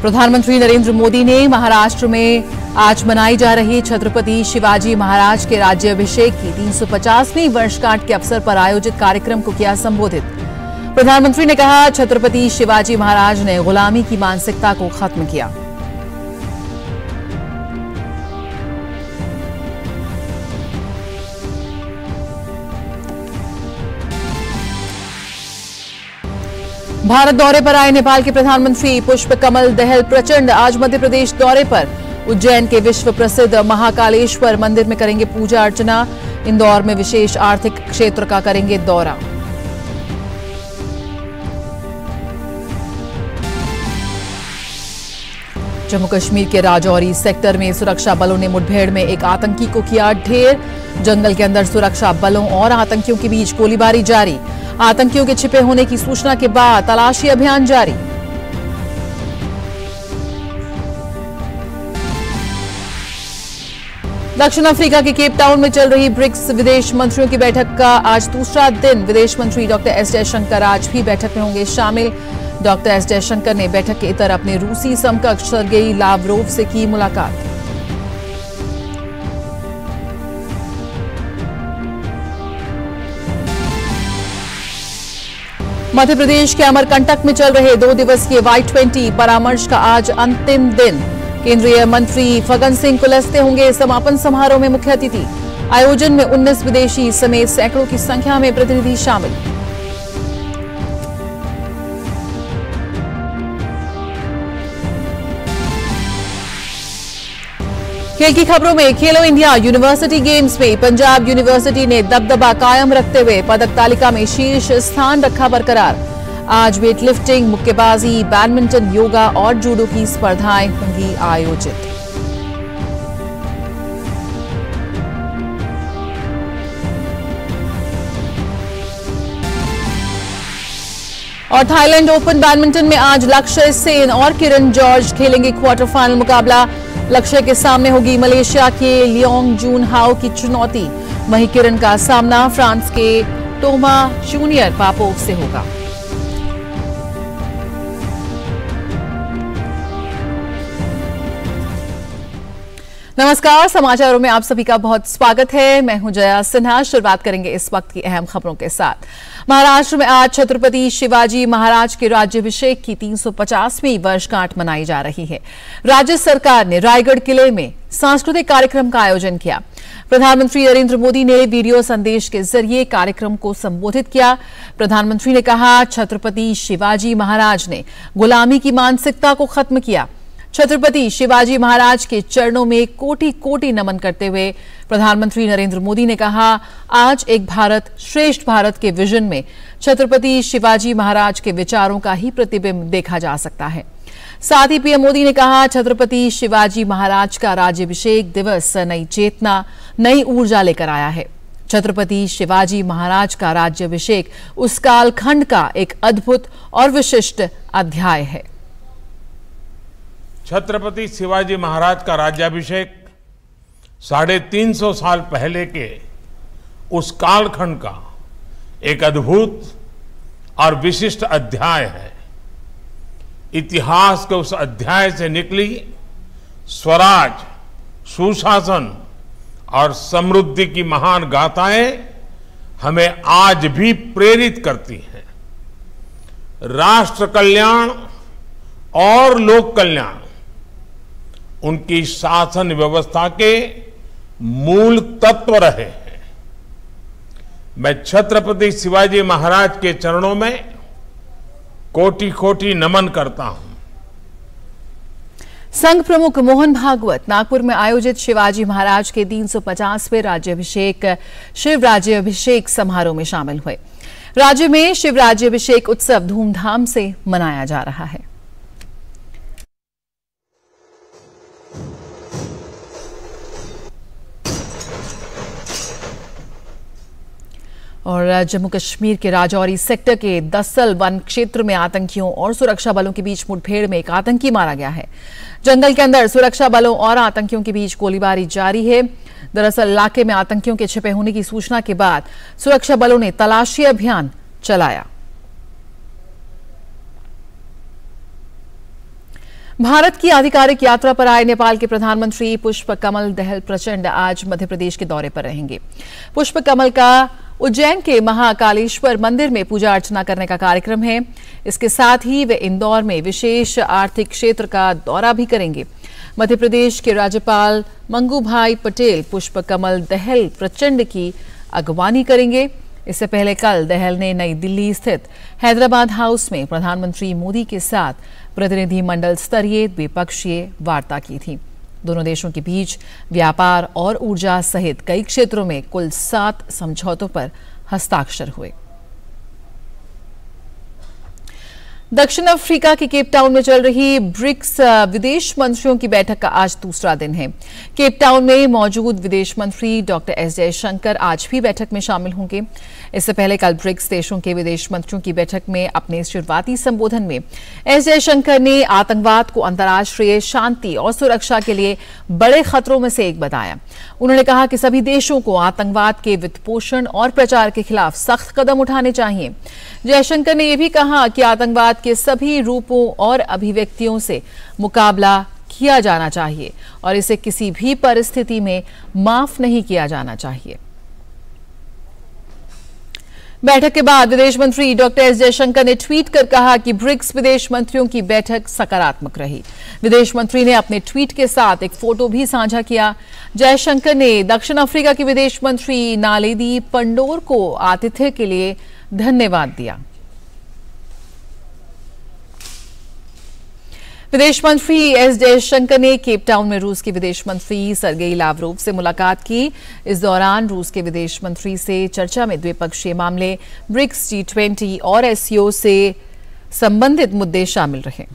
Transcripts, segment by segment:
प्रधानमंत्री नरेंद्र मोदी ने महाराष्ट्र में आज मनाई जा रही छत्रपति शिवाजी महाराज के राज्याभिषेक की 350वीं वर्षगांठ के अवसर पर आयोजित कार्यक्रम को किया संबोधित। प्रधानमंत्री ने कहा, छत्रपति शिवाजी महाराज ने गुलामी की मानसिकता को खत्म किया। भारत दौरे पर आए नेपाल के प्रधानमंत्री पुष्प कमल दहल प्रचंड आज मध्य प्रदेश दौरे पर। उज्जैन के विश्व प्रसिद्ध महाकालेश्वर मंदिर में करेंगे पूजा अर्चना। इंदौर में विशेष आर्थिक क्षेत्र का करेंगे दौरा। जम्मू कश्मीर के राजौरी सेक्टर में सुरक्षा बलों ने मुठभेड़ में एक आतंकी को किया ढेर। जंगल के अंदर सुरक्षा बलों और आतंकियों के बीच गोलीबारी जारी। आतंकियों के छिपे होने की सूचना के बाद तलाशी अभियान जारी। दक्षिण अफ्रीका के केप टाउन में चल रही ब्रिक्स विदेश मंत्रियों की बैठक का आज दूसरा दिन। विदेश मंत्री डॉक्टर एस जयशंकर आज भी बैठक में होंगे शामिल। डॉक्टर एस जयशंकर ने बैठक के इतर अपने रूसी समकक्ष सर्गेई लावरोव से की मुलाकात। मध्य प्रदेश के अमरकंटक में चल रहे 2 दिवसीय Y20 परामर्श का आज अंतिम दिन। केंद्रीय मंत्री फग्गन सिंह कुलस्ते होंगे समापन समारोह में मुख्य अतिथि। आयोजन में 19 विदेशी समेत सैकड़ों की संख्या में प्रतिनिधि शामिल। खेल की खबरों में खेलो इंडिया यूनिवर्सिटी गेम्स में पंजाब यूनिवर्सिटी ने दबदबा कायम रखते हुए पदक तालिका में शीर्ष स्थान रखा बरकरार। आज वेट लिफ्टिंग, मुक्केबाजी, बैडमिंटन, योगा और जूडो की स्पर्धाएं होंगी आयोजित। और थाईलैंड ओपन बैडमिंटन में आज लक्ष्य सेन और किरण जॉर्ज खेलेंगे क्वार्टर फाइनल मुकाबला। लक्ष्य के सामने होगी मलेशिया के लियोंग जून हाओ की चुनौती। वहीं किरण का सामना फ्रांस के टोमा जूनियर पापोव से होगा। नमस्कार, समाचारों में आप सभी का बहुत स्वागत है। मैं हूं जया सिन्हा। शुरुआत करेंगे इस वक्त की अहम खबरों के साथ। महाराष्ट्र में आज छत्रपति शिवाजी महाराज के राज्याभिषेक की 350वीं वर्षगांठ मनाई जा रही है। राज्य सरकार ने रायगढ़ किले में सांस्कृतिक कार्यक्रम का आयोजन किया। प्रधानमंत्री नरेंद्र मोदी ने वीडियो संदेश के जरिए कार्यक्रम को संबोधित किया। प्रधानमंत्री ने कहा, छत्रपति शिवाजी महाराज ने गुलामी की मानसिकता को खत्म किया। छत्रपति शिवाजी महाराज के चरणों में कोटि कोटि नमन करते हुए प्रधानमंत्री नरेंद्र मोदी ने कहा, आज एक भारत श्रेष्ठ भारत के विजन में छत्रपति शिवाजी महाराज के विचारों का ही प्रतिबिंब देखा जा सकता है। साथ ही पीएम मोदी ने कहा, छत्रपति शिवाजी महाराज का राज्याभिषेक दिवस नई चेतना, नई ऊर्जा लेकर आया है। छत्रपति शिवाजी महाराज का राज्याभिषेक उस कालखंड का एक अद्भुत और विशिष्ट अध्याय है। छत्रपति शिवाजी महाराज का राज्याभिषेक 350 साल पहले के उस कालखंड का एक अद्भुत और विशिष्ट अध्याय है। इतिहास के उस अध्याय से निकली स्वराज, सुशासन और समृद्धि की महान गाथाएं हमें आज भी प्रेरित करती हैं। राष्ट्र कल्याण और लोक कल्याण उनकी शासन व्यवस्था के मूल तत्व रहे हैं। मैं छत्रपति शिवाजी महाराज के चरणों में कोटि कोटि नमन करता हूं। संघ प्रमुख मोहन भागवत नागपुर में आयोजित शिवाजी महाराज के 350वें राज्याभिषेक शिव राज्याभिषेक समारोह में शामिल हुए। राज्य में शिव राज्याभिषेक उत्सव धूमधाम से मनाया जा रहा है। और जम्मू कश्मीर के राजौरी सेक्टर के दसल वन क्षेत्र में आतंकियों और सुरक्षा बलों के बीच मुठभेड़ में एक आतंकी मारा गया है। जंगल के अंदर सुरक्षा बलों और आतंकियों के बीच गोलीबारी जारी है। दरअसल इलाके में आतंकियों के छिपे होने की सूचना के बाद सुरक्षा बलों ने तलाशी अभियान चलाया। भारत की आधिकारिक यात्रा पर आए नेपाल के प्रधानमंत्री पुष्प कमल दहल प्रचंड आज मध्य प्रदेश के दौरे पर रहेंगे। पुष्प कमल का उज्जैन के महाकालेश्वर मंदिर में पूजा अर्चना करने का कार्यक्रम है। इसके साथ ही वे इंदौर में विशेष आर्थिक क्षेत्र का दौरा भी करेंगे। मध्य प्रदेश के राज्यपाल मंगूभाई पटेल पुष्प कमल दहल प्रचंड की अगवानी करेंगे। इससे पहले कल दहल ने नई दिल्ली स्थित हैदराबाद हाउस में प्रधानमंत्री मोदी के साथ प्रतिनिधिमंडल स्तरीय द्विपक्षीय वार्ता की थी। दोनों देशों के बीच व्यापार और ऊर्जा सहित कई क्षेत्रों में कुल 7 समझौतों पर हस्ताक्षर हुए। दक्षिण अफ्रीका के केप टाउन में चल रही ब्रिक्स विदेश मंत्रियों की बैठक का आज दूसरा दिन है। केप टाउन में मौजूद विदेश मंत्री डॉक्टर एस जयशंकर आज भी बैठक में शामिल होंगे। इससे पहले कल ब्रिक्स देशों के विदेश मंत्रियों की बैठक में अपने शुरुआती संबोधन में एस जयशंकर ने आतंकवाद को अंतर्राष्ट्रीय शांति और सुरक्षा के लिए बड़े खतरों में से एक बताया। उन्होंने कहा कि सभी देशों को आतंकवाद के वित्तपोषण और प्रचार के खिलाफ सख्त कदम उठाने चाहिए। जयशंकर ने यह भी कहा कि आतंकवाद के सभी रूपों और अभिव्यक्तियों से मुकाबला किया जाना चाहिए और इसे किसी भी परिस्थिति में माफ नहीं किया जाना चाहिए। बैठक के बाद विदेश मंत्री डॉक्टर एस जयशंकर ने ट्वीट कर कहा कि ब्रिक्स विदेश मंत्रियों की बैठक सकारात्मक रही। विदेश मंत्री ने अपने ट्वीट के साथ एक फोटो भी साझा किया। जयशंकर ने दक्षिण अफ्रीका के विदेश मंत्री नालेदी पंडोर को आतिथ्य के लिए धन्यवाद दिया। विदेश मंत्री एस जयशंकर ने केप टाउन में रूस के विदेश मंत्री सरगेई लावरोव से मुलाकात की। इस दौरान रूस के विदेश मंत्री से चर्चा में द्विपक्षीय मामले, ब्रिक्स, G20 और SCO से संबंधित मुद्दे शामिल रहे।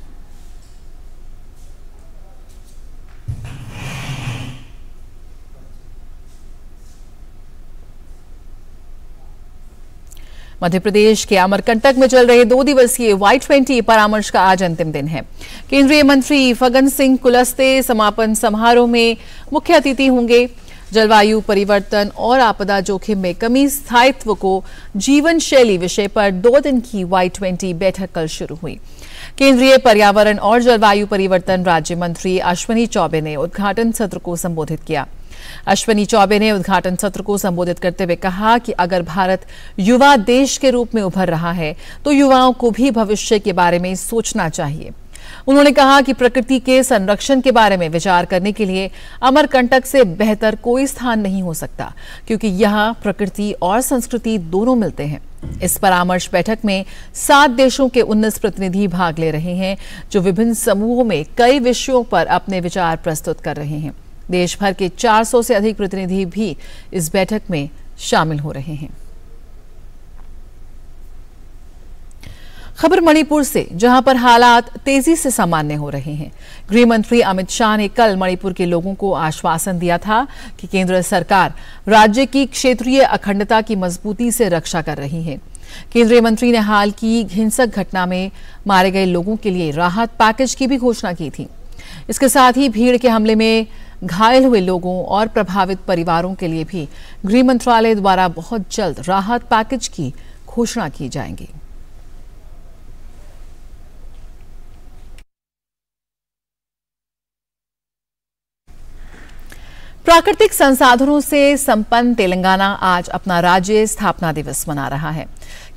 मध्य प्रदेश के अमरकंटक में चल रहे 2 दिवसीय Y20 परामर्श का आज अंतिम दिन है। केंद्रीय मंत्री फग्गन सिंह कुलस्ते समापन समारोह में मुख्य अतिथि होंगे। जलवायु परिवर्तन और आपदा जोखिम में कमी स्थायित्व को जीवन शैली विषय पर 2 दिन की Y20 बैठक कल शुरू हुई। केंद्रीय पर्यावरण और जलवायु परिवर्तन राज्य मंत्री अश्विनी चौबे ने उद्घाटन सत्र को संबोधित किया। अश्विनी चौबे ने उद्घाटन सत्र को संबोधित करते हुए कहा कि अगर भारत युवा देश के रूप में उभर रहा है तो युवाओं को भी भविष्य के बारे में सोचना चाहिए। उन्होंने कहा कि प्रकृति के संरक्षण के बारे में विचार करने के लिए अमरकंटक से बेहतर कोई स्थान नहीं हो सकता, क्योंकि यहाँ प्रकृति और संस्कृति दोनों मिलते हैं। इस परामर्श बैठक में 7 देशों के 19 प्रतिनिधि भाग ले रहे हैं, जो विभिन्न समूहों में कई विषयों पर अपने विचार प्रस्तुत कर रहे हैं। देश भर के 400 से अधिक प्रतिनिधि भी इस बैठक में शामिल हो रहे हैं। खबर मणिपुर से, जहां पर हालात तेजी से सामान्य हो रहे हैं। गृह मंत्री अमित शाह ने कल मणिपुर के लोगों को आश्वासन दिया था कि केंद्र सरकार राज्य की क्षेत्रीय अखंडता की मजबूती से रक्षा कर रही है। केंद्रीय मंत्री ने हाल की हिंसक घटना में मारे गए लोगों के लिए राहत पैकेज की भी घोषणा की थी। इसके साथ ही भीड़ के हमले में घायल हुए लोगों और प्रभावित परिवारों के लिए भी गृह मंत्रालय द्वारा बहुत जल्द राहत पैकेज की घोषणा की जाएगी। प्राकृतिक संसाधनों से संपन्न तेलंगाना आज अपना राज्य स्थापना दिवस मना रहा है।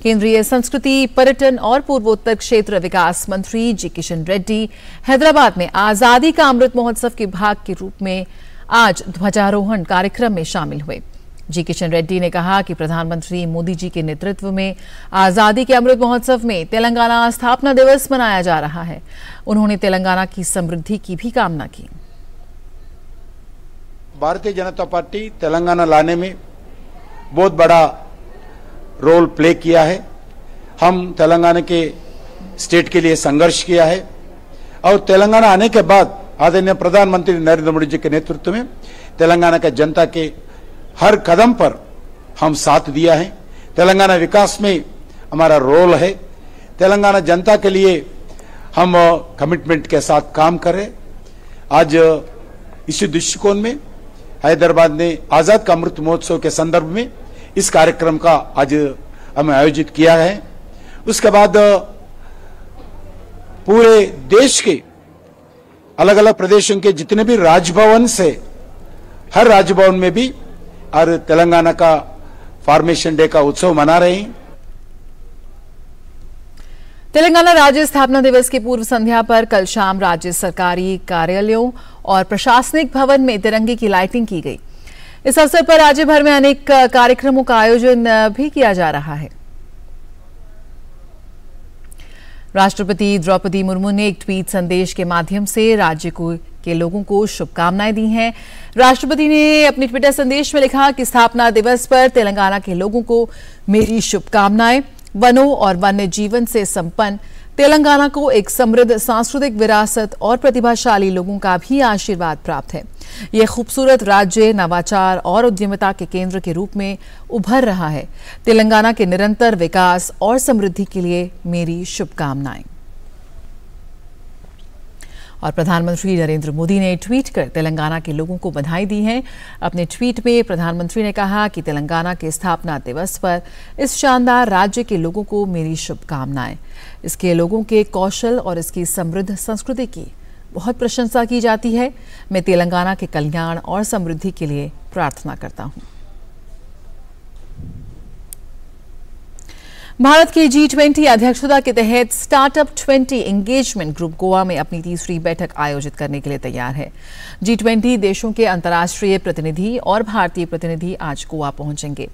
केंद्रीय संस्कृति, पर्यटन और पूर्वोत्तर क्षेत्र विकास मंत्री जी किशन रेड्डी हैदराबाद में आजादी का अमृत महोत्सव के भाग के रूप में आज ध्वजारोहण कार्यक्रम में शामिल हुए। जी किशन रेड्डी ने कहा कि प्रधानमंत्री मोदी जी के नेतृत्व में आजादी के अमृत महोत्सव में तेलंगाना स्थापना दिवस मनाया जा रहा है। उन्होंने तेलंगाना की समृद्धि की भी कामना की। भारतीय जनता पार्टी तेलंगाना लाने में बहुत बड़ा रोल प्ले किया है। हम तेलंगाना के स्टेट के लिए संघर्ष किया है और तेलंगाना आने के बाद आदरणीय प्रधानमंत्री नरेंद्र मोदी जी के नेतृत्व में तेलंगाना के जनता के हर कदम पर हम साथ दिया है। तेलंगाना विकास में हमारा रोल है। तेलंगाना जनता के लिए हम कमिटमेंट के साथ काम करें। आज इसी दृष्टिकोण में हैदराबाद ने आजाद का अमृत महोत्सव के संदर्भ में इस कार्यक्रम का आज हमें आयोजित किया है। उसके बाद पूरे देश के अलग अलग प्रदेशों के जितने भी राजभवन से, हर राजभवन में भी और तेलंगाना का फॉर्मेशन डे का उत्सव मना रहे हैं। तेलंगाना राज्य स्थापना दिवस की पूर्व संध्या पर कल शाम राज्य सरकारी कार्यालयों और प्रशासनिक भवन में तिरंगे की लाइटिंग की गई। इस अवसर पर राज्य भर में अनेक कार्यक्रमों का आयोजन भी किया जा रहा है। राष्ट्रपति द्रौपदी मुर्मू ने एक ट्वीट संदेश के माध्यम से राज्य के लोगों को शुभकामनाएं दी हैं। राष्ट्रपति ने अपने ट्विटर संदेश में लिखा कि स्थापना दिवस पर तेलंगाना के लोगों को मेरी शुभकामनाएं। वनों और वन्य जीवन से संपन्न तेलंगाना को एक समृद्ध सांस्कृतिक विरासत और प्रतिभाशाली लोगों का भी आशीर्वाद प्राप्त है। यह खूबसूरत राज्य नवाचार और उद्यमिता के केंद्र के रूप में उभर रहा है। तेलंगाना के निरंतर विकास और समृद्धि के लिए मेरी शुभकामनाएं। और प्रधानमंत्री नरेंद्र मोदी ने ट्वीट कर तेलंगाना के लोगों को बधाई दी है। अपने ट्वीट में प्रधानमंत्री ने कहा कि तेलंगाना के स्थापना दिवस पर इस शानदार राज्य के लोगों को मेरी शुभकामनाएं। इसके लोगों के कौशल और इसकी समृद्ध संस्कृति की बहुत प्रशंसा की जाती है। मैं तेलंगाना के कल्याण और समृद्धि के लिए प्रार्थना करता हूं। भारत की G20 अध्यक्षता के तहत स्टार्टअप 20 एंगेजमेंट ग्रुप गोवा में अपनी तीसरी बैठक आयोजित करने के लिए तैयार है। G20 देशों के अंतर्राष्ट्रीय प्रतिनिधि और भारतीय प्रतिनिधि आज गोवा पहुंचेंगे।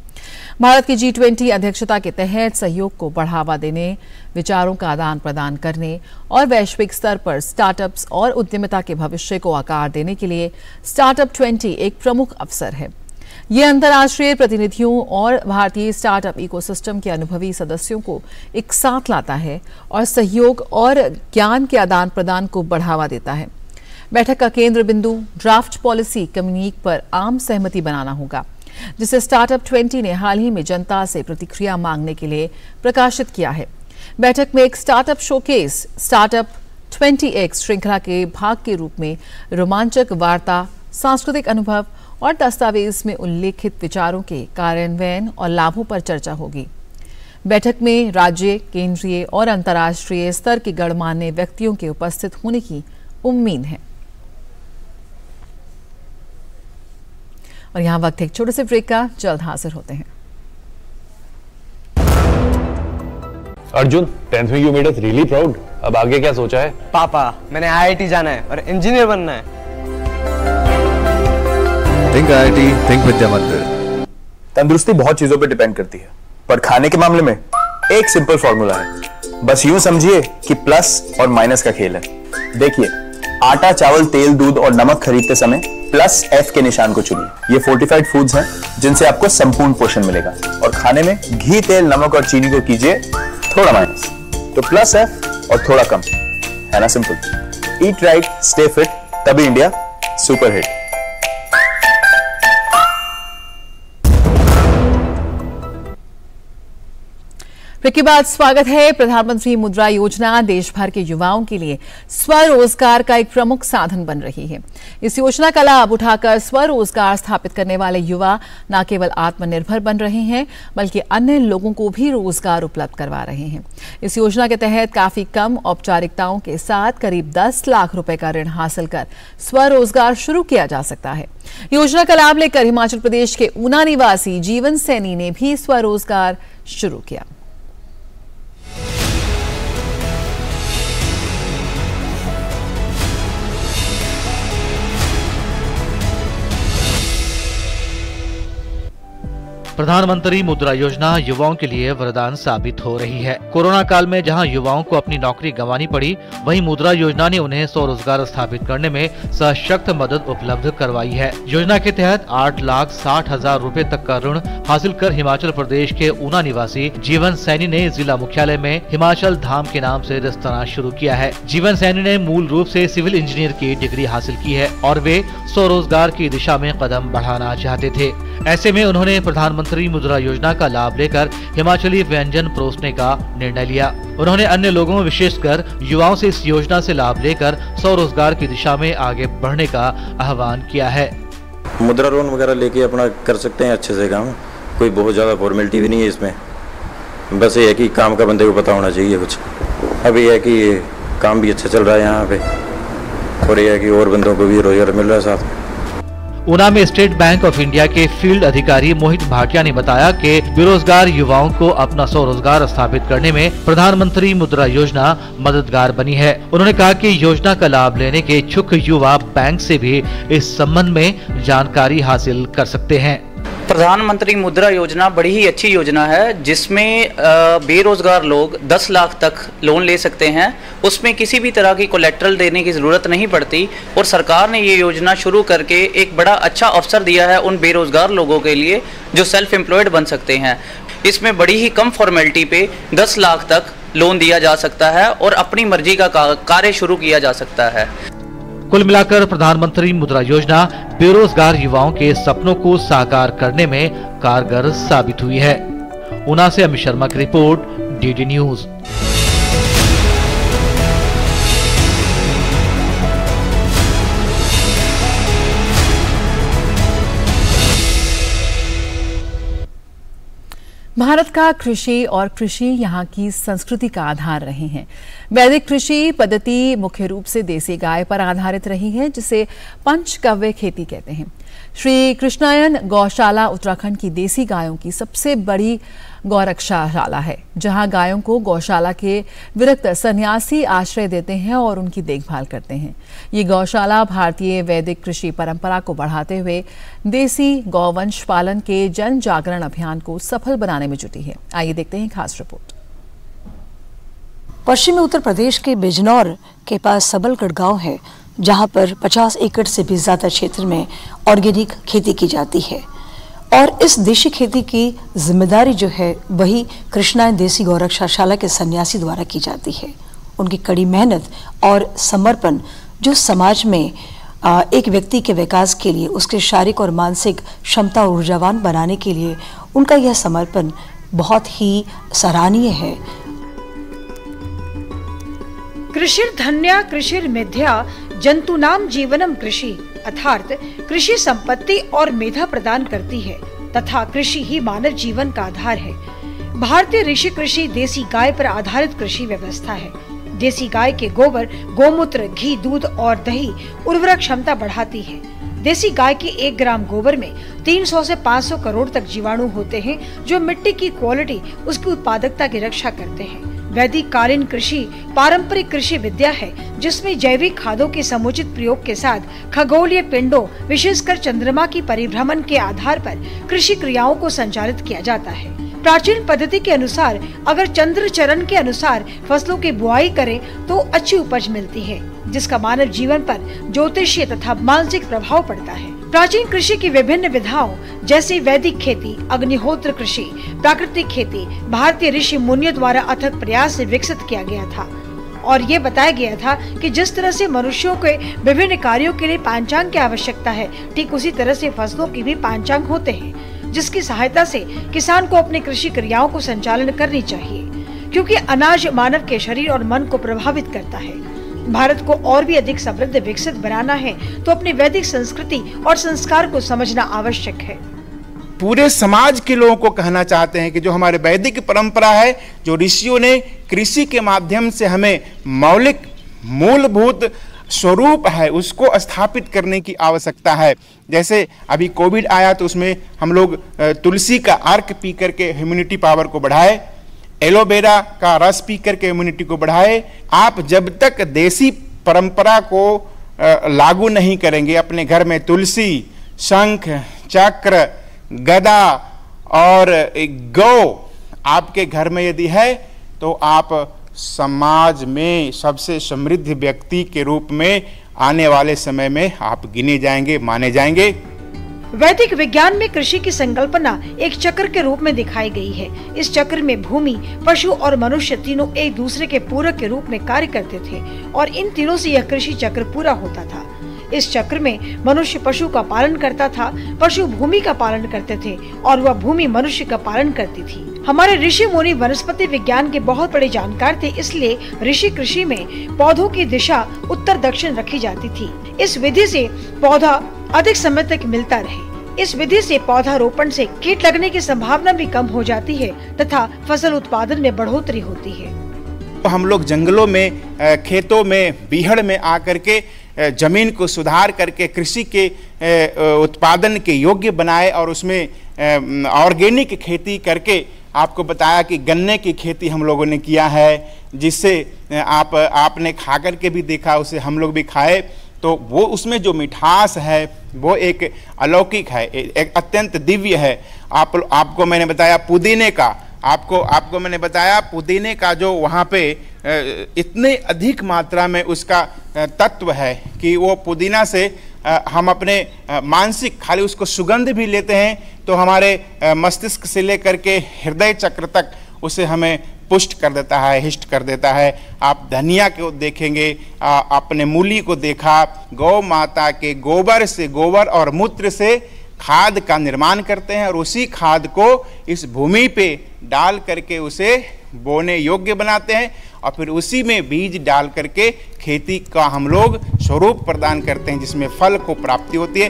भारत की G20 अध्यक्षता के तहत सहयोग को बढ़ावा देने, विचारों का आदान प्रदान करने और वैश्विक स्तर पर स्टार्टअप्स और उद्यमिता के भविष्य को आकार देने के लिए स्टार्टअप 20 एक प्रमुख अवसर है। ये अंतर्राष्ट्रीय प्रतिनिधियों और भारतीय स्टार्टअप इकोसिस्टम के अनुभवी सदस्यों को एक साथ लाता है और सहयोग और ज्ञान के आदान प्रदान को बढ़ावा देता है। बैठक का केंद्र बिंदु ड्राफ्ट पॉलिसी कम्युनिक पर आम सहमति बनाना होगा, जिसे स्टार्टअप 20 ने हाल ही में जनता से प्रतिक्रिया मांगने के लिए प्रकाशित किया है। बैठक में एक स्टार्टअप शोकेस स्टार्टअप 20X श्रृंखला के भाग के रूप में रोमांचक वार्ता, सांस्कृतिक अनुभव और दस्तावेज में उल्लेखित विचारों के कार्यान्वयन और लाभों पर चर्चा होगी। बैठक में राज्य, केंद्रीय और अंतर्राष्ट्रीय स्तर के गणमान्य व्यक्तियों के उपस्थित होने की उम्मीद है। और यहाँ वक्त एक छोटे से ब्रेक का, जल्द हाजिर होते हैं। अर्जुन, 10th में you made us really proud. अब आगे क्या सोचा है? पापा, मैंने IIT जाना है और इंजीनियर बनना है। थिंक IIT, थिंक विद्या मंदिर। तंदुरुस्ती बहुत चीजों पे डिपेंड करती है, पर खाने के मामले में एक सिंपल फॉर्मूला है। बस यूं समझिए कि प्लस और माइनस का खेल है। देखिए, आटा, चावल, तेल, दूध और नमक खरीदते समय +F के निशान को चुनिए। ये फोर्टिफाइड फूड्स हैं जिनसे आपको संपूर्ण पोषण मिलेगा। और खाने में घी, तेल, नमक और चीनी को कीजिए थोड़ा माइनस, तो +F और थोड़ा कम, है ना simple. Eat right, stay fit, तभी इंडिया सुपर हिट। ब्रेक के बाद स्वागत है। प्रधानमंत्री मुद्रा योजना देश भर के युवाओं के लिए स्वरोजगार का एक प्रमुख साधन बन रही है। इस योजना का लाभ उठाकर स्वरोजगार स्थापित करने वाले युवा न केवल आत्मनिर्भर बन रहे हैं, बल्कि अन्य लोगों को भी रोजगार उपलब्ध करवा रहे हैं। इस योजना के तहत काफी कम औपचारिकताओं के साथ करीब 10 लाख रुपए का ऋण हासिल कर स्वरोजगार शुरू किया जा सकता है। योजना का लाभ लेकर हिमाचल प्रदेश के ऊना निवासी जीवन सैनी ने भी स्वरोजगार शुरू किया। प्रधानमंत्री मुद्रा योजना युवाओं के लिए वरदान साबित हो रही है। कोरोना काल में जहां युवाओं को अपनी नौकरी गंवानी पड़ी, वहीं मुद्रा योजना ने उन्हें स्वरोजगार स्थापित करने में सशक्त मदद उपलब्ध करवाई है। योजना के तहत 8,60,000 रुपए तक का ऋण हासिल कर हिमाचल प्रदेश के ऊना निवासी जीवन सैनी ने जिला मुख्यालय में हिमाचल धाम के नाम से रेस्तरां शुरू किया है। जीवन सैनी ने मूल रूप से सिविल इंजीनियर की डिग्री हासिल की है और वे स्वरोजगार की दिशा में कदम बढ़ाना चाहते थे। ऐसे में उन्होंने प्रधानमंत्री मुद्रा योजना का लाभ लेकर हिमाचली व्यंजन परोसने का निर्णय लिया। उन्होंने अन्य लोगों, विशेषकर युवाओं से इस योजना से लाभ लेकर स्वरोजगार की दिशा में आगे बढ़ने का आह्वान किया है। मुद्रा लोन वगैरह लेके अपना कर सकते हैं अच्छे से काम, कोई बहुत ज़्यादा फॉर्मेलिटी भी नहीं है इसमें। बस ये है कि काम का बंदे को पता होना चाहिए कुछ। अभी है कि काम भी अच्छा चल रहा है यहाँ पे, और यह है कि और बंदों को भी रोजगार मिल रहा है साथ में। ऊना में स्टेट बैंक ऑफ इंडिया के फील्ड अधिकारी मोहित भाटिया ने बताया कि बेरोजगार युवाओं को अपना स्वरोजगार स्थापित करने में प्रधानमंत्री मुद्रा योजना मददगार बनी है। उन्होंने कहा कि योजना का लाभ लेने के इच्छुक युवा बैंक से भी इस संबंध में जानकारी हासिल कर सकते हैं। प्रधानमंत्री मुद्रा योजना बड़ी ही अच्छी योजना है, जिसमें बेरोजगार लोग 10 लाख तक लोन ले सकते हैं। उसमें किसी भी तरह की कोलेट्रल देने की ज़रूरत नहीं पड़ती और सरकार ने ये योजना शुरू करके एक बड़ा अच्छा अवसर दिया है उन बेरोजगार लोगों के लिए जो सेल्फ एम्प्लॉयड बन सकते हैं। इसमें बड़ी ही कम फॉर्मेलिटी पे 10 लाख तक लोन दिया जा सकता है और अपनी मर्जी का कार्य शुरू किया जा सकता है। कुल मिलाकर प्रधानमंत्री मुद्रा योजना बेरोजगार युवाओं के सपनों को साकार करने में कारगर साबित हुई है। ऊना से अमित शर्मा की रिपोर्ट, डीडी न्यूज। भारत का कृषि और कृषि यहाँ की संस्कृति का आधार रहे हैं। वैदिक कृषि पद्धति मुख्य रूप से देसी गाय पर आधारित रही है, जिसे पंचगव्य खेती कहते हैं। श्री कृष्णायन गौशाला उत्तराखंड की देसी गायों की सबसे बड़ी गौरक्षाशाला है, जहां गायों को गौशाला के विरक्त सन्यासी आश्रय देते हैं और उनकी देखभाल करते हैं। ये गौशाला भारतीय वैदिक कृषि परंपरा को बढ़ाते हुए देसी गौवंश पालन के जन जागरण अभियान को सफल बनाने में जुटी है। आइए देखते हैं खास रिपोर्ट। पश्चिमी उत्तर प्रदेश के बिजनौर के पास सबलगढ़ गांव है, जहां पर 50 एकड़ से भी ज्यादा क्षेत्र में ऑर्गेनिक खेती की जाती है और इस देशी खेती की जिम्मेदारी जो है वही कृष्णायन देसी गौरक्षाशाला के सन्यासी द्वारा की जाती है। उनकी कड़ी मेहनत और समर्पण जो समाज में एक व्यक्ति के विकास के लिए, उसके शारीरिक और मानसिक क्षमता और ऊर्जावान बनाने के लिए उनका यह समर्पण बहुत ही सराहनीय है। कृषिर्धन्या कृषिर्मेध्या जंतुनाम जीवनम कृषि, अर्थात कृषि संपत्ति और मेधा प्रदान करती है तथा कृषि ही मानव जीवन का आधार है। भारतीय ऋषि कृषि देसी गाय पर आधारित कृषि व्यवस्था है। देसी गाय के गोबर, गोमूत्र, घी, दूध और दही उर्वरक क्षमता बढ़ाती है। देसी गाय के 1 ग्राम गोबर में 300 से 500 करोड़ तक जीवाणु होते हैं, जो मिट्टी की क्वालिटी, उसकी उत्पादकता की रक्षा करते हैं। वैदिक कालीन कृषि पारंपरिक कृषि विद्या है, जिसमें जैविक खादों के समुचित प्रयोग के साथ खगोलीय पिंडों, विशेषकर चंद्रमा की परिभ्रमण के आधार पर कृषि क्रियाओं को संचालित किया जाता है। प्राचीन पद्धति के अनुसार अगर चंद्र चरण के अनुसार फसलों की बुआई करें तो अच्छी उपज मिलती है, जिसका मानव जीवन पर ज्योतिषीय तथा मानसिक प्रभाव पड़ता है। प्राचीन कृषि की विभिन्न विधाओं जैसे वैदिक खेती, अग्निहोत्र कृषि, प्राकृतिक खेती भारतीय ऋषि मुनियों द्वारा अथक प्रयास से विकसित किया गया था और ये बताया गया था कि जिस तरह से मनुष्यों के विभिन्न कार्यों के लिए पांचांग की आवश्यकता है, ठीक उसी तरह से फसलों की भी पांचांग होते हैं, जिसकी सहायता से किसान को अपनी कृषि क्रियाओं को संचालन करनी चाहिए, क्योंकि अनाज मानव के शरीर और मन को प्रभावित करता है। भारत को और भी अधिक समृद्ध विकसित बनाना है तो अपनी वैदिक संस्कृति और संस्कार को समझना आवश्यक है। पूरे समाज के लोगों को कहना चाहते हैं कि जो हमारे वैदिक परंपरा है, जो ऋषियों ने कृषि के माध्यम से हमें मौलिक मूलभूत स्वरूप है उसको स्थापित करने की आवश्यकता है। जैसे अभी कोविड आया तो उसमें हम लोग तुलसी का अर्क पी करके इम्यूनिटी पावर को बढ़ाए, एलोवेरा का रस पी करके इम्यूनिटी को बढ़ाए। आप जब तक देसी परंपरा को लागू नहीं करेंगे, अपने घर में तुलसी, शंख, चक्र, गदा और गौ आपके घर में यदि है तो आप समाज में सबसे समृद्ध व्यक्ति के रूप में आने वाले समय में आप गिने जाएंगे, माने जाएंगे। वैदिक विज्ञान में कृषि की संकल्पना एक चक्र के रूप में दिखाई गई है। इस चक्र में भूमि, पशु और मनुष्य तीनों एक दूसरे के पूरक के रूप में कार्य करते थे और इन तीनों से यह कृषि चक्र पूरा होता था। इस चक्र में मनुष्य पशु का पालन करता था, पशु भूमि का पालन करते थे और वह भूमि मनुष्य का पालन करती थी। हमारे ऋषि मुनि वनस्पति विज्ञान के बहुत बड़े जानकार थे, इसलिए ऋषि कृषि में पौधों की दिशा उत्तर दक्षिण रखी जाती थी। इस विधि से पौधा अधिक समय तक मिलता रहे। इस विधि से पौधारोपण से कीट लगने की संभावना भी कम हो जाती है तथा फसल उत्पादन में बढ़ोतरी होती है। हम लोग जंगलों में, खेतों में, बीहड़ में आकर के जमीन को सुधार करके कृषि के उत्पादन के योग्य बनाए और उसमें ऑर्गेनिक खेती करके आपको बताया कि गन्ने की खेती हम लोगों ने किया है, जिससे आपने खा करके भी देखा, उसे हम लोग भी खाए, तो वो उसमें जो मिठास है वो एक अलौकिक है, एक अत्यंत दिव्य है। आपको मैंने बताया पुदीने का, आपको मैंने बताया पुदीने का जो वहाँ पे इतने अधिक मात्रा में उसका तत्व है कि वो पुदीना से हम अपने मानसिक खाली उसको सुगंध भी लेते हैं तो हमारे मस्तिष्क से लेकर के हृदय चक्र तक उसे हमें पुष्ट कर देता है, हिष्ट कर देता है। आप धनिया को देखेंगे, आपने मूली को देखा, गौ माता के गोबर से, गोबर और मूत्र से खाद का निर्माण करते हैं और उसी खाद को इस भूमि पे डाल करके उसे बोने योग्य बनाते हैं और फिर उसी में बीज डाल करके खेती का हम लोग स्वरूप प्रदान करते हैं जिसमें फल को प्राप्ति होती है।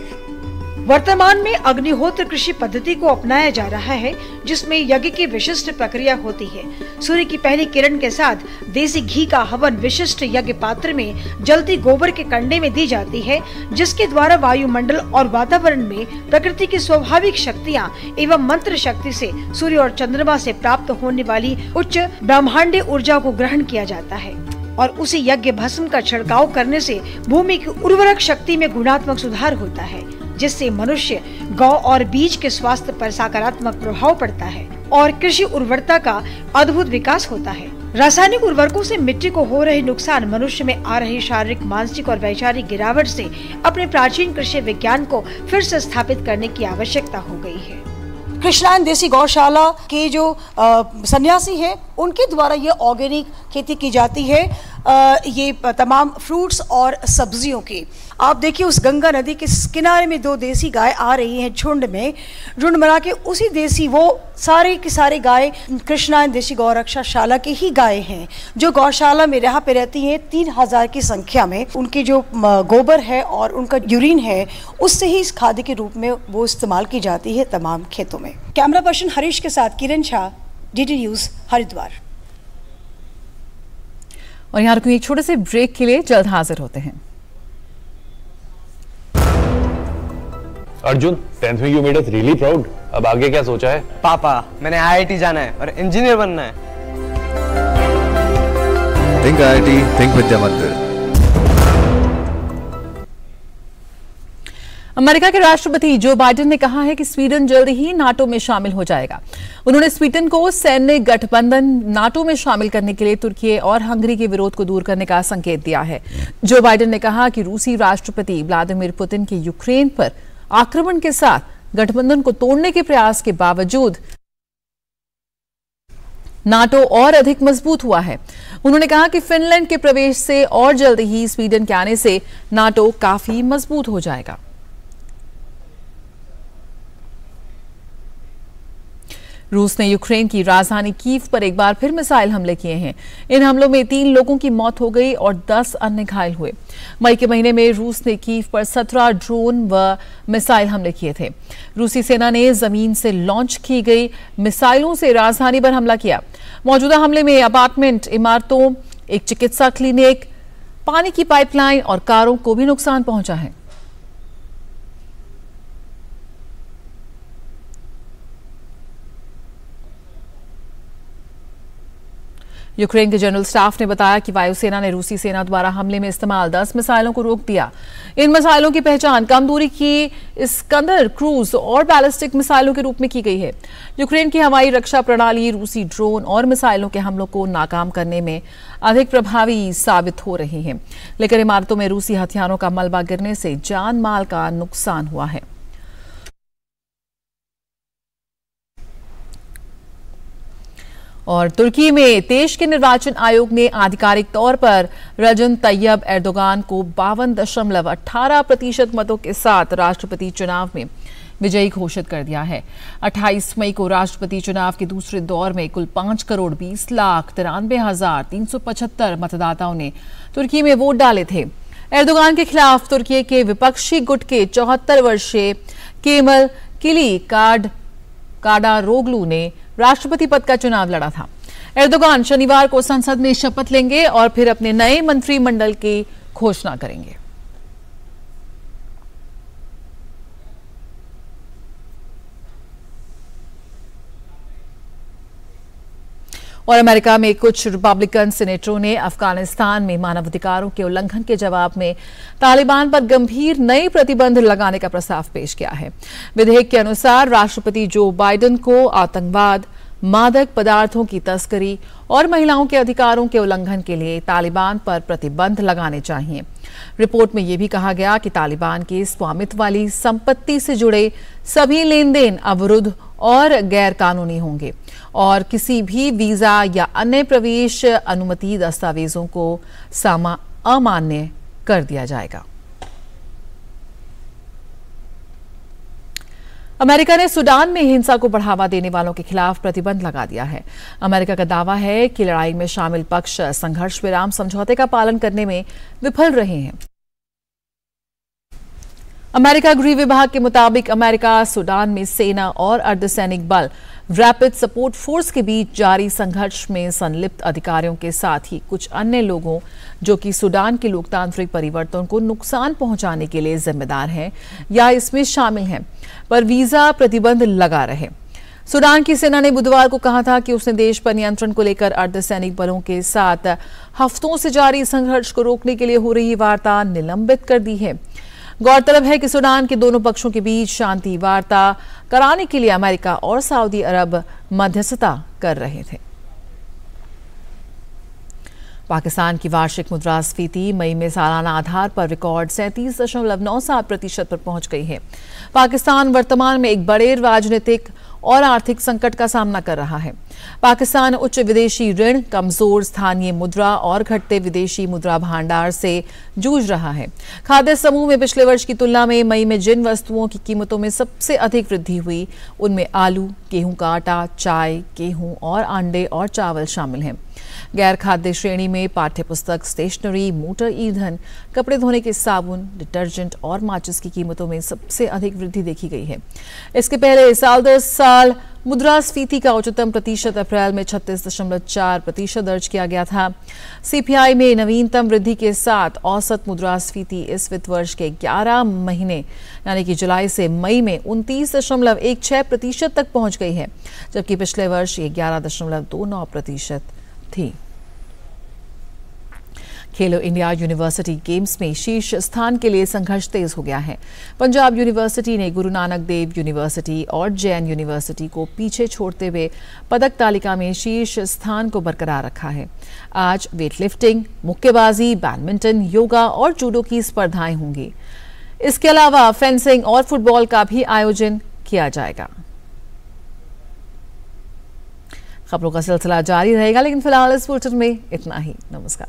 वर्तमान में अग्निहोत्र कृषि पद्धति को अपनाया जा रहा है, जिसमें यज्ञ की विशिष्ट प्रक्रिया होती है। सूर्य की पहली किरण के साथ देसी घी का हवन विशिष्ट यज्ञ पात्र में जलती गोबर के कंडे में दी जाती है, जिसके द्वारा वायुमंडल और वातावरण में प्रकृति की स्वाभाविक शक्तियाँ एवं मंत्र शक्ति से सूर्य और चंद्रमा से प्राप्त होने वाली उच्च ब्रह्मांडीय ऊर्जा को ग्रहण किया जाता है और उसी यज्ञ भस्म का छिड़काव करने से भूमि की उर्वरक शक्ति में गुणात्मक सुधार होता है, जिससे मनुष्य, गौ और बीज के स्वास्थ्य पर सकारात्मक प्रभाव पड़ता है और कृषि उर्वरता का अद्भुत विकास होता है। रासायनिक उर्वरकों से मिट्टी को हो रहे नुकसान, मनुष्य में आ रही शारीरिक, मानसिक और वैचारिक गिरावट से अपने प्राचीन कृषि विज्ञान को फिर से स्थापित करने की आवश्यकता हो गई है। कृष्णायन देसी गौशाला के जो सन्यासी हैं उनके द्वारा ये ऑर्गेनिक खेती की जाती है, ये तमाम फ्रूट्स और सब्जियों की। आप देखिए उस गंगा नदी के किनारे में दो देसी गाय आ रही हैं झुंड बना के। उसी देसी वो सारे की सारे गाय कृष्णायन देसी गौरक्षाशाला की ही गाय हैं, जो गौशाला में यहाँ पे रहती हैं 3000 की संख्या में। उनकी जो गोबर है और उनका यूरिन है उससे ही इस खाद के रूप में वो इस्तेमाल की जाती है तमाम खेतों में। कैमरा पर्सन हरीश के साथ किरण शाह, DD न्यूज़, हरिद्वार। और यहाँ रुकिए एक छोटे से ब्रेक के लिए, जल्द हाजिर होते हैं। अर्जुन, 10th में you made us really proud. अब आगे क्या सोचा है? पापा, मैंने IIT जाना है और इंजीनियर बनना है। थिंक IIT, थिंक विद्या मंदिर। अमेरिका के राष्ट्रपति जो बाइडेन ने कहा है कि स्वीडन जल्द ही नाटो में शामिल हो जाएगा। उन्होंने स्वीडन को सैन्य गठबंधन नाटो में शामिल करने के लिए तुर्की और हंगरी के विरोध को दूर करने का संकेत दिया है। जो बाइडेन ने कहा कि रूसी राष्ट्रपति व्लादिमीर पुतिन के यूक्रेन पर आक्रमण के साथ गठबंधन को तोड़ने के प्रयास के बावजूद नाटो और अधिक मजबूत हुआ है। उन्होंने कहा कि फिनलैंड के प्रवेश से और जल्द ही स्वीडन के आने से नाटो काफी मजबूत हो जाएगा। रूस ने यूक्रेन की राजधानी कीव पर एक बार फिर मिसाइल हमले किए हैं। इन हमलों में 3 लोगों की मौत हो गई और 10 अन्य घायल हुए। मई के महीने में रूस ने कीव पर 17 ड्रोन व मिसाइल हमले किए थे। रूसी सेना ने जमीन से लॉन्च की गई मिसाइलों से राजधानी पर हमला किया। मौजूदा हमले में अपार्टमेंट इमारतों, एक चिकित्सा क्लिनिक, पानी की पाइपलाइन और कारों को भी नुकसान पहुंचा है। यूक्रेन के जनरल स्टाफ ने बताया कि वायुसेना ने रूसी सेना द्वारा हमले में इस्तेमाल 10 मिसाइलों को रोक दिया। इन मिसाइलों की पहचान कम दूरी की इस्कंदर, क्रूज और बैलिस्टिक मिसाइलों के रूप में की गई है। यूक्रेन की हवाई रक्षा प्रणाली रूसी ड्रोन और मिसाइलों के हमलों को नाकाम करने में अधिक प्रभावी साबित हो रही है, लेकिन इमारतों में रूसी हथियारों का मलबा गिरने से जान माल का नुकसान हुआ है। और तुर्की में देश के निर्वाचन आयोग ने आधिकारिक तौर पर रजब तैयब एर्दोगान को 52.18% मतों के साथ राष्ट्रपति चुनाव में विजयी घोषित कर दिया है। 28 मई को राष्ट्रपति चुनाव के दूसरे दौर में कुल 5,20,93,375 मतदाताओं ने तुर्की में वोट डाले थे। एर्दोगान के खिलाफ तुर्की के विपक्षी गुट के 74 वर्षीय केमल किलिकाडारोग्लू ने राष्ट्रपति पद का चुनाव लड़ा था। एर्दोगान शनिवार को संसद में शपथ लेंगे और फिर अपने नए मंत्रिमंडल की घोषणा करेंगे। और अमेरिका में कुछ रिपब्लिकन सीनेटरों ने अफगानिस्तान में मानवाधिकारों के उल्लंघन के जवाब में तालिबान पर गंभीर नए प्रतिबंध लगाने का प्रस्ताव पेश किया है। विधेयक के अनुसार राष्ट्रपति जो बाइडेन को आतंकवाद, मादक पदार्थों की तस्करी और महिलाओं के अधिकारों के उल्लंघन के लिए तालिबान पर प्रतिबंध लगाने चाहिए। रिपोर्ट में यह भी कहा गया कि तालिबान की स्वामित्व वाली संपत्ति से जुड़े सभी लेन देन अवरुद्ध और गैर कानूनी होंगे और किसी भी वीजा या अन्य प्रवेश अनुमति दस्तावेजों को अमान्य कर दिया जाएगा। अमेरिका ने सूडान में हिंसा को बढ़ावा देने वालों के खिलाफ प्रतिबंध लगा दिया है। अमेरिका का दावा है कि लड़ाई में शामिल पक्ष संघर्ष विराम समझौते का पालन करने में विफल रहे हैं। अमेरिका गृह विभाग के मुताबिक अमेरिका सूडान में सेना और अर्धसैनिक बल रैपिड सपोर्ट फोर्स के बीच जारी संघर्ष में संलिप्त अधिकारियों के साथ ही कुछ अन्य लोगों जो कि सूडान के लोकतांत्रिक परिवर्तन को नुकसान पहुंचाने के लिए जिम्मेदार हैं या इसमें शामिल हैं, पर वीजा प्रतिबंध लगा रहे। सूडान की सेना ने बुधवार को कहा था कि उसने देश पर नियंत्रण को लेकर अर्धसैनिक बलों के साथ हफ्तों से जारी संघर्ष को रोकने के लिए हो रही वार्ता निलंबित कर दी है। गौरतलब है कि सूडान के दोनों पक्षों के बीच शांति वार्ता कराने के लिए अमेरिका और सऊदी अरब मध्यस्थता कर रहे थे। पाकिस्तान की वार्षिक मुद्रास्फीति मई में सालाना आधार पर रिकॉर्ड 37.97% पर पहुंच गई है। पाकिस्तान वर्तमान में एक बड़े राजनीतिक और आर्थिक संकट का सामना कर रहा है। पाकिस्तान उच्च विदेशी ऋण, कमजोर स्थानीय मुद्रा और घटते विदेशी मुद्रा भंडार से जूझ रहा है। खाद्य समूह में पिछले वर्ष की तुलना में मई में जिन वस्तुओं की कीमतों में सबसे अधिक वृद्धि हुई उनमें आलू, गेहूं का आटा, चाय, गेहूं और अंडे और चावल शामिल हैं। गैर खाद्य श्रेणी में पाठ्य पुस्तक, स्टेशनरी, मोटर ईंधन, कपड़े धोने के साबुन, डिटर्जेंट और माचिस की कीमतों में सबसे अधिक वृद्धि देखी गई है। इसके पहले साल दर साल मुद्रास्फीति का उच्चतम प्रतिशत अप्रैल में 36.4% दर्ज किया गया था। सीपीआई में नवीनतम वृद्धि के साथ औसत मुद्रास्फीति इस वित्त वर्ष के 11 महीने यानी कि जुलाई से मई में 29.16% तक पहुंच गई है, जबकि पिछले वर्ष ये 11.29% थी। खेलो इंडिया यूनिवर्सिटी गेम्स में शीर्ष स्थान के लिए संघर्ष तेज हो गया है। पंजाब यूनिवर्सिटी ने गुरु नानक देव यूनिवर्सिटी और जैन यूनिवर्सिटी को पीछे छोड़ते हुए पदक तालिका में शीर्ष स्थान को बरकरार रखा है। आज वेटलिफ्टिंग, मुक्केबाजी, बैडमिंटन, योगा और जूडो की स्पर्धाएं होंगी। इसके अलावा फेंसिंग और फुटबॉल का भी आयोजन किया जाएगा। खबरों का सिलसिला जारी रहेगा, लेकिन फिलहाल इस बुलेटिन में इतना ही। नमस्कार।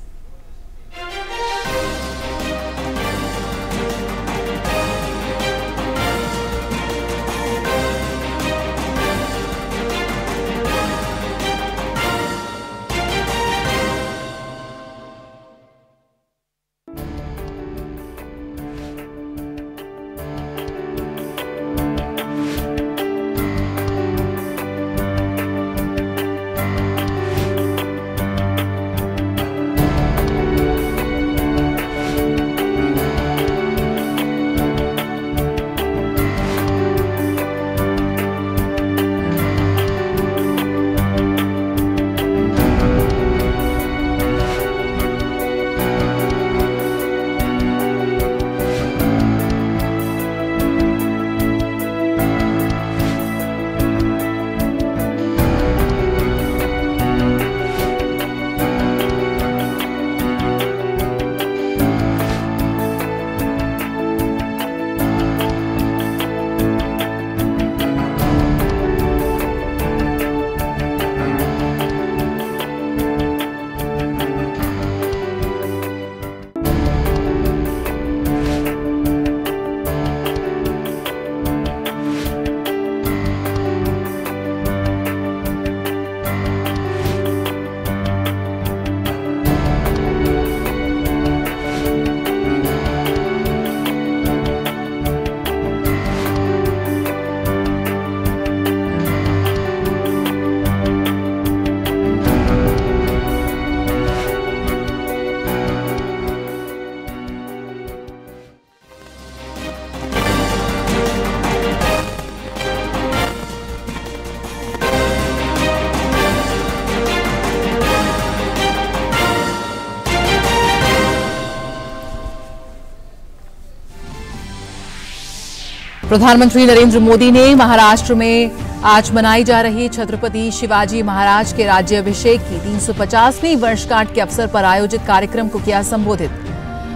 प्रधानमंत्री नरेंद्र मोदी ने महाराष्ट्र में आज मनाई जा रही छत्रपति शिवाजी महाराज के राज्याभिषेक की 350वीं वर्षगांठ के अवसर पर आयोजित कार्यक्रम को किया संबोधित।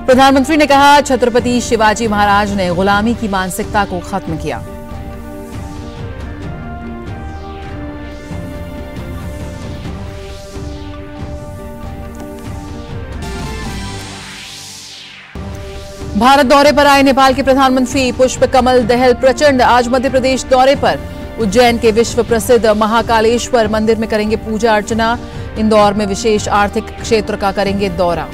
प्रधानमंत्री ने कहा, छत्रपति शिवाजी महाराज ने गुलामी की मानसिकता को खत्म किया। भारत दौरे पर आए नेपाल के प्रधानमंत्री पुष्प कमल दहल प्रचंड आज मध्य प्रदेश दौरे पर। उज्जैन के विश्व प्रसिद्ध महाकालेश्वर मंदिर में करेंगे पूजा अर्चना। इंदौर में विशेष आर्थिक क्षेत्र का करेंगे दौरा।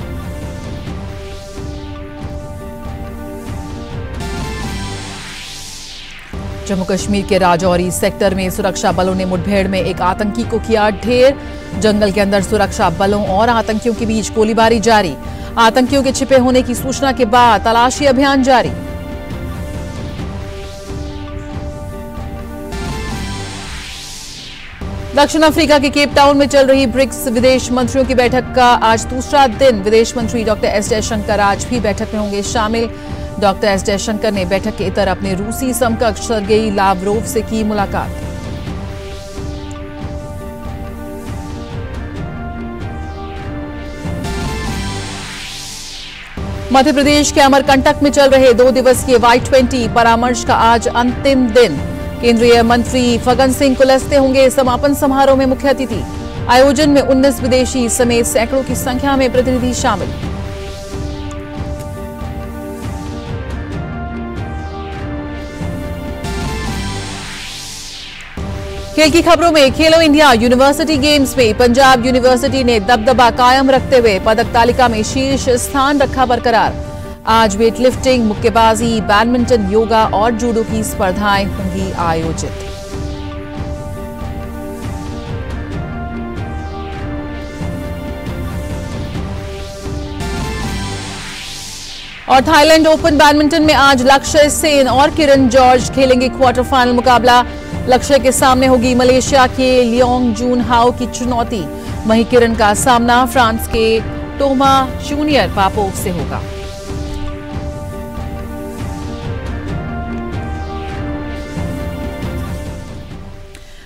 जम्मू कश्मीर के राजौरी सेक्टर में सुरक्षा बलों ने मुठभेड़ में एक आतंकी को किया ढेर। जंगल के अंदर सुरक्षा बलों और आतंकियों के बीच गोलीबारी जारी। आतंकियों के छिपे होने की सूचना के बाद तलाशी अभियान जारी। दक्षिण अफ्रीका के केप टाउन में चल रही ब्रिक्स विदेश मंत्रियों की बैठक का आज दूसरा दिन। विदेश मंत्री डॉक्टर एस जयशंकर आज भी बैठक में होंगे शामिल। डॉक्टर एस जयशंकर ने बैठक के इतर अपने रूसी समकक्ष सर्गेई लावरोव से की मुलाकात। मध्य प्रदेश के अमरकंटक में चल रहे 2 दिवसीय Y20 परामर्श का आज अंतिम दिन। केंद्रीय मंत्री फग्गन सिंह कुलस्ते होंगे समापन समारोह में मुख्य अतिथि। आयोजन में 19 विदेशी समेत सैकड़ों की संख्या में प्रतिनिधि शामिल। खेल की खबरों में खेलो इंडिया यूनिवर्सिटी गेम्स में पंजाब यूनिवर्सिटी ने दबदबा कायम रखते हुए पदक तालिका में शीर्ष स्थान रखा बरकरार। आज वेट लिफ्टिंग, मुक्केबाजी, बैडमिंटन, योगा और जूडो की स्पर्धाएं होंगी आयोजित। और थाईलैंड ओपन बैडमिंटन में आज लक्ष्य सेन और किरण जॉर्ज खेलेंगे क्वार्टर फाइनल मुकाबला। लक्ष्य के सामने होगी मलेशिया के लियोंग जून हाओ की चुनौती। वहीं किरण का सामना फ्रांस के टोमा जूनियर पापोव से होगा।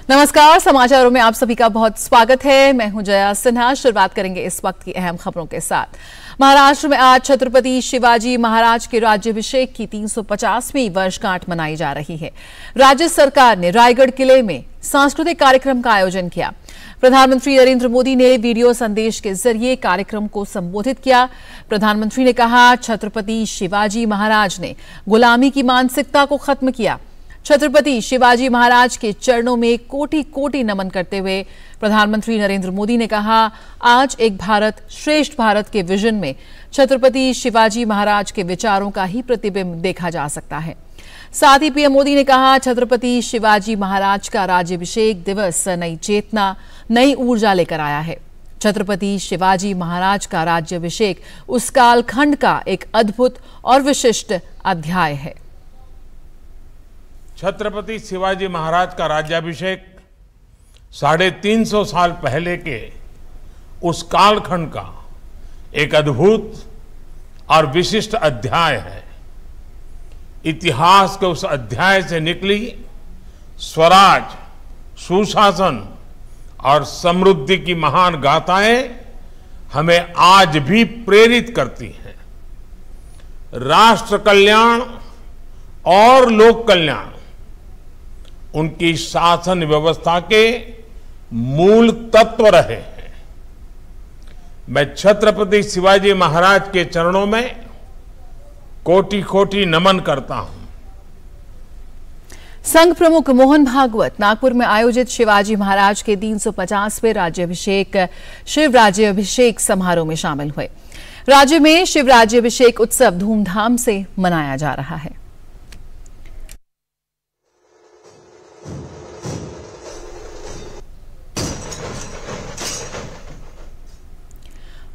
नमस्कार, समाचारों में आप सभी का बहुत स्वागत है। मैं हूं जया सिन्हा। शुरुआत करेंगे इस वक्त की अहम खबरों के साथ। महाराष्ट्र में आज छत्रपति शिवाजी महाराज के राज्याभिषेक की 350वीं वर्षगांठ मनाई जा रही है। राज्य सरकार ने रायगढ़ किले में सांस्कृतिक कार्यक्रम का आयोजन किया। प्रधानमंत्री नरेंद्र मोदी ने वीडियो संदेश के जरिए कार्यक्रम को संबोधित किया। प्रधानमंत्री ने कहा, छत्रपति शिवाजी महाराज ने गुलामी की मानसिकता को खत्म किया। छत्रपति शिवाजी महाराज के चरणों में कोटि कोटि नमन करते हुए प्रधानमंत्री नरेंद्र मोदी ने कहा, आज एक भारत श्रेष्ठ भारत के विजन में छत्रपति शिवाजी महाराज के विचारों का ही प्रतिबिंब देखा जा सकता है। साथ ही पीएम मोदी ने कहा, छत्रपति शिवाजी महाराज का राज्याभिषेक दिवस नई चेतना, नई ऊर्जा लेकर आया है। छत्रपति शिवाजी महाराज का राज्याभिषेक उस कालखंड का एक अद्भुत और विशिष्ट अध्याय है। छत्रपति शिवाजी महाराज का राज्याभिषेक 350 साल पहले के उस कालखंड का एक अद्भुत और विशिष्ट अध्याय है। इतिहास के उस अध्याय से निकली स्वराज, सुशासन और समृद्धि की महान गाथाएं हमें आज भी प्रेरित करती हैं। राष्ट्र कल्याण और लोक कल्याण उनकी शासन व्यवस्था के मूल तत्व रहे हैं। मैं छत्रपति शिवाजी महाराज के चरणों में कोटि कोटि नमन करता हूं। संघ प्रमुख मोहन भागवत नागपुर में आयोजित शिवाजी महाराज के 350वें राज्याभिषेक शिव राज्याभिषेक समारोह में शामिल हुए। राज्य में शिव राज्याभिषेक उत्सव धूमधाम से मनाया जा रहा है।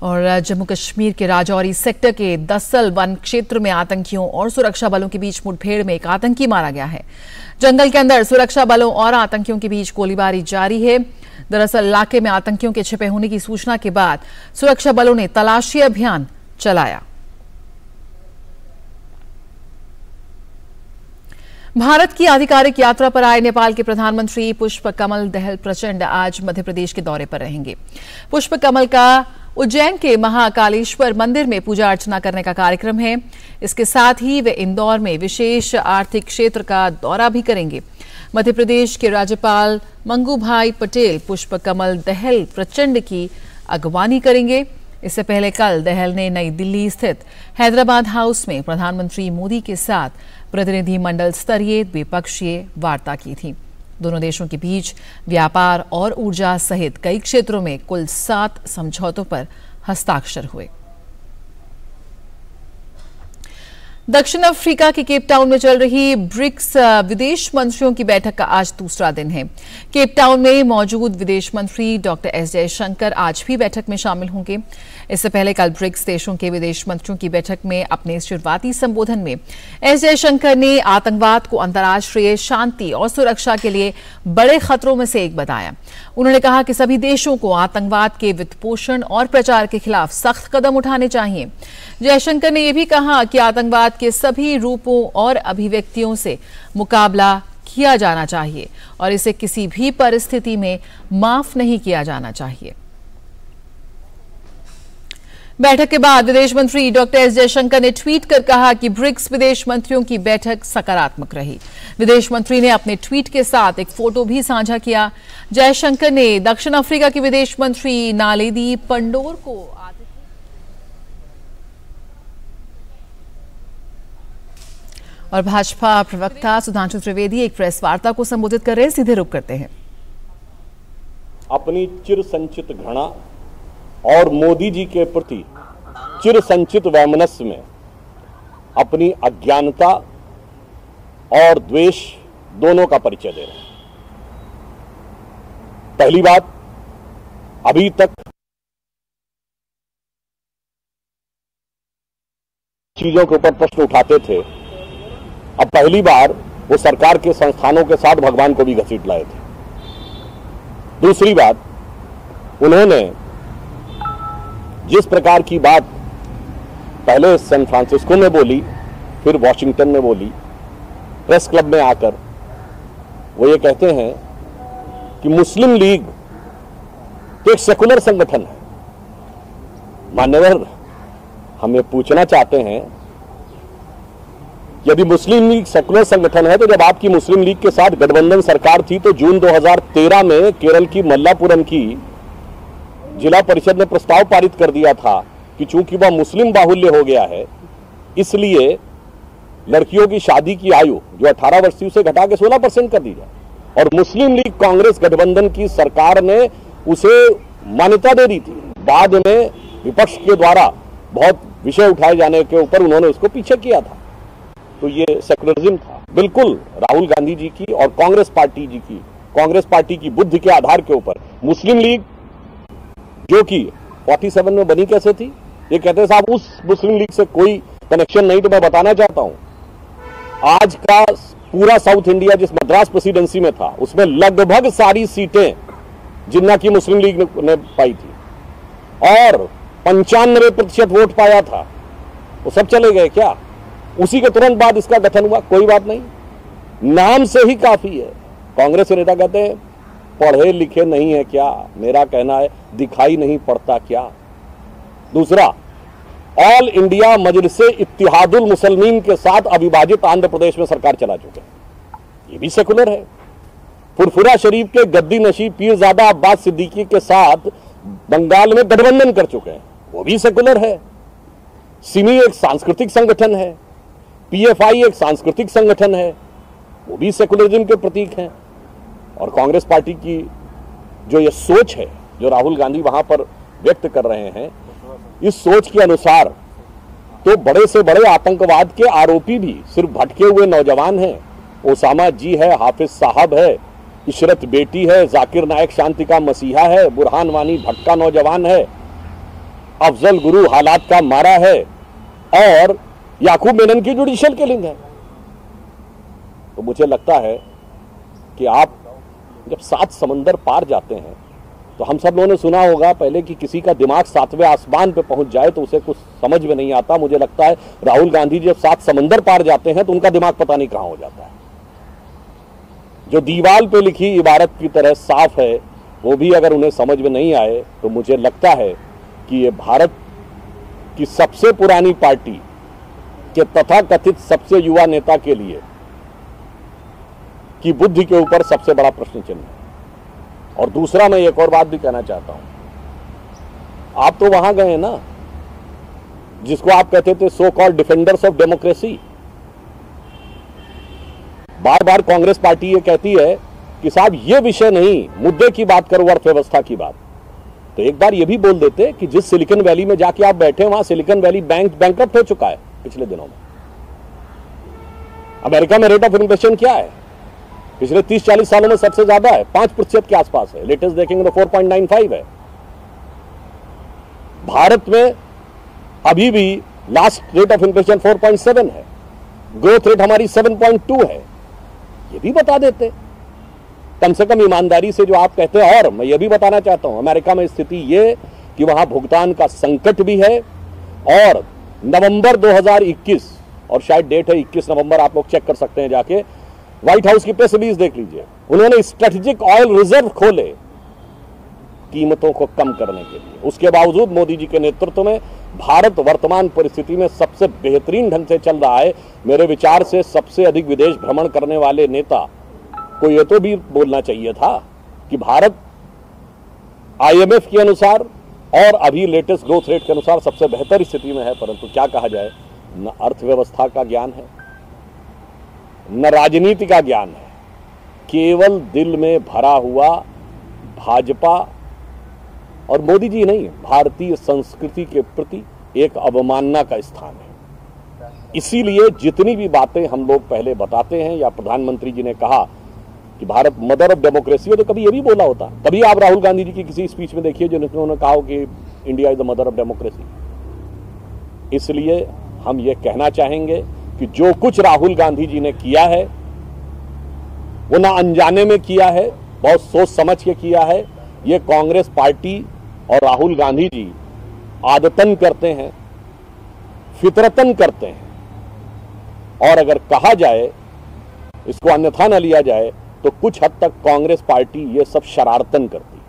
और जम्मू कश्मीर के राजौरी सेक्टर के दसल वन क्षेत्र में आतंकियों और सुरक्षा बलों के बीच मुठभेड़ में एक आतंकी मारा गया है। जंगल के अंदर सुरक्षा बलों और आतंकियों के बीच गोलीबारी जारी है। दरअसल इलाके में आतंकियों के छिपे होने की सूचना के बाद सुरक्षा बलों ने तलाशी अभियान चलाया। भारत की आधिकारिक यात्रा पर आए नेपाल के प्रधानमंत्री पुष्प कमल दहल प्रचंड आज मध्य प्रदेश के दौरे पर रहेंगे। पुष्प कमल का उज्जैन के महाकालेश्वर मंदिर में पूजा अर्चना करने का कार्यक्रम है। इसके साथ ही वे इंदौर में विशेष आर्थिक क्षेत्र का दौरा भी करेंगे। मध्य प्रदेश के राज्यपाल मंगूभाई पटेल पुष्प कमल दहल प्रचंड की अगवानी करेंगे। इससे पहले कल दहल ने नई दिल्ली स्थित हैदराबाद हाउस में प्रधानमंत्री मोदी के साथ प्रतिनिधिमंडल स्तरीय द्विपक्षीय वार्ता की थी। दोनों देशों के बीच व्यापार और ऊर्जा सहित कई क्षेत्रों में कुल 7 समझौतों पर हस्ताक्षर हुए। दक्षिण अफ्रीका के केप टाउन में चल रही ब्रिक्स विदेश मंत्रियों की बैठक का आज दूसरा दिन है। केप टाउन में मौजूद विदेश मंत्री डॉक्टर एस जयशंकर आज भी बैठक में शामिल होंगे। इससे पहले कल ब्रिक्स देशों के विदेश मंत्रियों की बैठक में अपने शुरुआती संबोधन में एस जयशंकर ने आतंकवाद को अंतर्राष्ट्रीय शांति और सुरक्षा के लिए बड़े खतरों में से एक बताया। उन्होंने कहा कि सभी देशों को आतंकवाद के वित्तपोषण और प्रचार के खिलाफ सख्त कदम उठाने चाहिए। जयशंकर ने यह भी कहा कि आतंकवाद के सभी रूपों और अभिव्यक्तियों से मुकाबला किया जाना चाहिए और इसे किसी भी परिस्थिति में माफ नहीं किया जाना चाहिए। बैठक के बाद विदेश मंत्री डॉक्टर एस जयशंकर ने ट्वीट कर कहा कि ब्रिक्स विदेश मंत्रियों की बैठक सकारात्मक रही। विदेश मंत्री ने अपने ट्वीट के साथ एक फोटो भी साझा किया। जयशंकर ने दक्षिण अफ्रीका के विदेश मंत्री नालेदी पंडोर को और भाजपा प्रवक्ता सुधांशु त्रिवेदी एक प्रेस वार्ता को संबोधित कर रहे हैं। सीधे रुख करते हैं। अपनी चिर संचित घृणा और मोदी जी के प्रति चिर संचित वैमनस्य में अपनी अज्ञानता और द्वेष दोनों का परिचय दे रहे हैं। पहली बात, अभी तक चीजों के ऊपर प्रश्न उठाते थे, अब पहली बार वो सरकार के संस्थानों के साथ भगवान को भी घसीट लाए थे। दूसरी बात, उन्होंने जिस प्रकार की बात पहले सैन फ्रांसिस्को में बोली, फिर वॉशिंगटन में बोली, प्रेस क्लब में आकर वो ये कहते हैं कि मुस्लिम लीग तो एक सेकुलर संगठन है। मान्यवर, हमें पूछना चाहते हैं, यदि मुस्लिम लीग सेकुलर संगठन है तो जब आपकी मुस्लिम लीग के साथ गठबंधन सरकार थी तो जून 2013 में केरल की मल्लापुरम की जिला परिषद ने प्रस्ताव पारित कर दिया था कि चूंकि वह मुस्लिम बाहुल्य हो गया है, इसलिए लड़कियों की शादी की आयु जो 18 वर्ष थी उसे घटा के 16% कर दी जाए। और मुस्लिम लीग कांग्रेस गठबंधन की सरकार ने उसे मान्यता दे दी थी। बाद में विपक्ष के द्वारा बहुत विषय उठाए जाने के ऊपर उन्होंने उसको पीछे किया था। तो ये सेकुलरिज्म था। बिल्कुल राहुल गांधी जी की और कांग्रेस पार्टी की बुद्धि के आधार के ऊपर मुस्लिम लीग जो कि 47 में बनी कैसे थी, ये कहते हैं साहब उस मुस्लिम लीग से कोई कनेक्शन नहीं। तो मैं बताना चाहता हूं, आज का पूरा साउथ इंडिया जिस मद्रास प्रेसिडेंसी में था उसमें लगभग सारी सीटें जिन्ना की मुस्लिम लीग ने पाई थी और 95% वोट पाया था। वो सब चले गए क्या? उसी के तुरंत बाद इसका गठन हुआ। कोई बात नहीं, नाम से ही काफी है। कांग्रेस के नेता कहते हैं पढ़े लिखे नहीं है क्या? मेरा कहना है दिखाई नहीं पड़ता क्या? दूसरा, ऑल इंडिया मजलिसे इत्तिहादुल मुसलमीन के साथ अविभाजित आंध्र प्रदेश में सरकार चला चुके हैं, ये भी सेकुलर है। फुरफुरा शरीफ के गद्दी नशीब पीरजादा अब्बास सिद्दीकी के साथ बंगाल में गठबंधन कर चुके हैं, वो भी सेकुलर है। सिमी एक सांस्कृतिक संगठन है, पीएफआई एक सांस्कृतिक संगठन है, वो भी सेकुलरिज्म के प्रतीक हैं। और कांग्रेस पार्टी की जो ये सोच है जो राहुल गांधी वहां पर व्यक्त कर रहे हैं, इस सोच के अनुसार तो बड़े से बड़े आतंकवाद के आरोपी भी सिर्फ भटके हुए नौजवान हैं। ओसामा जी है, हाफिज साहब है, इशरत बेटी है, जाकिर नायक शांति का मसीहा है, बुरहान वानी भटका नौजवान है, अफजल गुरु हालात का मारा है और याकूब मेनन की जुडिशियल किलिंग है। तो मुझे लगता है कि आप जब 7 समंदर पार जाते हैं तो हम सब लोगों ने सुना होगा पहले कि किसी का दिमाग 7वें आसमान पे पहुंच जाए तो उसे कुछ समझ में नहीं आता। मुझे लगता है राहुल गांधी जब 7 समंदर पार जाते हैं तो उनका दिमाग पता नहीं कहां हो जाता है। जो दीवार पे लिखी इबारत की तरह साफ है, वो भी अगर उन्हें समझ में नहीं आए तो मुझे लगता है कि ये भारत की सबसे पुरानी पार्टी के तथाकथित सबसे युवा नेता के लिए की बुद्धि के ऊपर सबसे बड़ा प्रश्न चिन्ह है। और दूसरा, मैं एक और बात भी कहना चाहता हूं। आप तो वहां गए ना जिसको आप कहते थे so called defenders of democracy. Bar bar Congress party ये कहती है कि साहब ये विषय नहीं, मुद्दे की बात करो, अर्थव्यवस्था की बात। तो एक बार ये भी बोल देते कि जिस सिलिकॉन वैली में जाके आप बैठे वहां सिलिकॉन वैली बैंक बैंकरप्ट हो चुका है पिछले दिनों में। अमेरिका में रेट ऑफ इन्फ्लेशन क्या है? पिछले 30-40 सालों में सबसे ज्यादा है, 5% के आसपास है। लेटेस्ट देखेंगे तो 4.95 है। भारत में अभी भी लास्ट रेट ऑफ इन्फ्लेशन 4.7 है, ग्रोथ रेट हमारी 7.2 है। ये भी बता देते कम से कम ईमानदारी से जो आप कहते हैं। और मैं ये भी बताना चाहता हूं, अमेरिका में स्थिति ये कि वहां भुगतान का संकट भी है। और नवंबर 2021, और शायद डेट है 21 नवंबर, आप लोग चेक कर सकते हैं जाके, व्हाइट हाउस की प्रेस रिलीज देख लीजिए, उन्होंने स्ट्रेटेजिक ऑयल रिजर्व खोले कीमतों को कम करने के लिए। उसके बावजूद मोदी जी के नेतृत्व में भारत वर्तमान परिस्थिति में सबसे बेहतरीन ढंग से चल रहा है। मेरे विचार से सबसे अधिक विदेश भ्रमण करने वाले नेता को यह तो भी बोलना चाहिए था कि भारत IMF के अनुसार और अभी लेटेस्ट ग्रोथ रेट के अनुसार सबसे बेहतर स्थिति में है। परंतु क्या कहा जाए, न अर्थव्यवस्था का ज्ञान है, न राजनीति का ज्ञान है, केवल दिल में भरा हुआ भाजपा और मोदी जी नहीं, भारतीय संस्कृति के प्रति एक अवमानना का स्थान है। इसीलिए जितनी भी बातें हम लोग पहले बताते हैं, या प्रधानमंत्री जी ने कहा कि भारत मदर ऑफ डेमोक्रेसी है, तो कभी ये भी बोला होता। कभी आप राहुल गांधी जी की किसी स्पीच में देखिए जिन्होंने उन्होंने कहा हो कि India is the mother of democracy. इसलिए हम ये कहना चाहेंगे कि जो कुछ राहुल गांधी जी ने किया है वो ना अनजाने में किया है, बहुत सोच समझ के किया है। ये कांग्रेस पार्टी और राहुल गांधी जी आदतन करते हैं, फितरतन करते हैं। और अगर कहा जाए, इसको अन्यथा न लिया जाए, तो कुछ हद तक कांग्रेस पार्टी ये सब शरारतन करती है।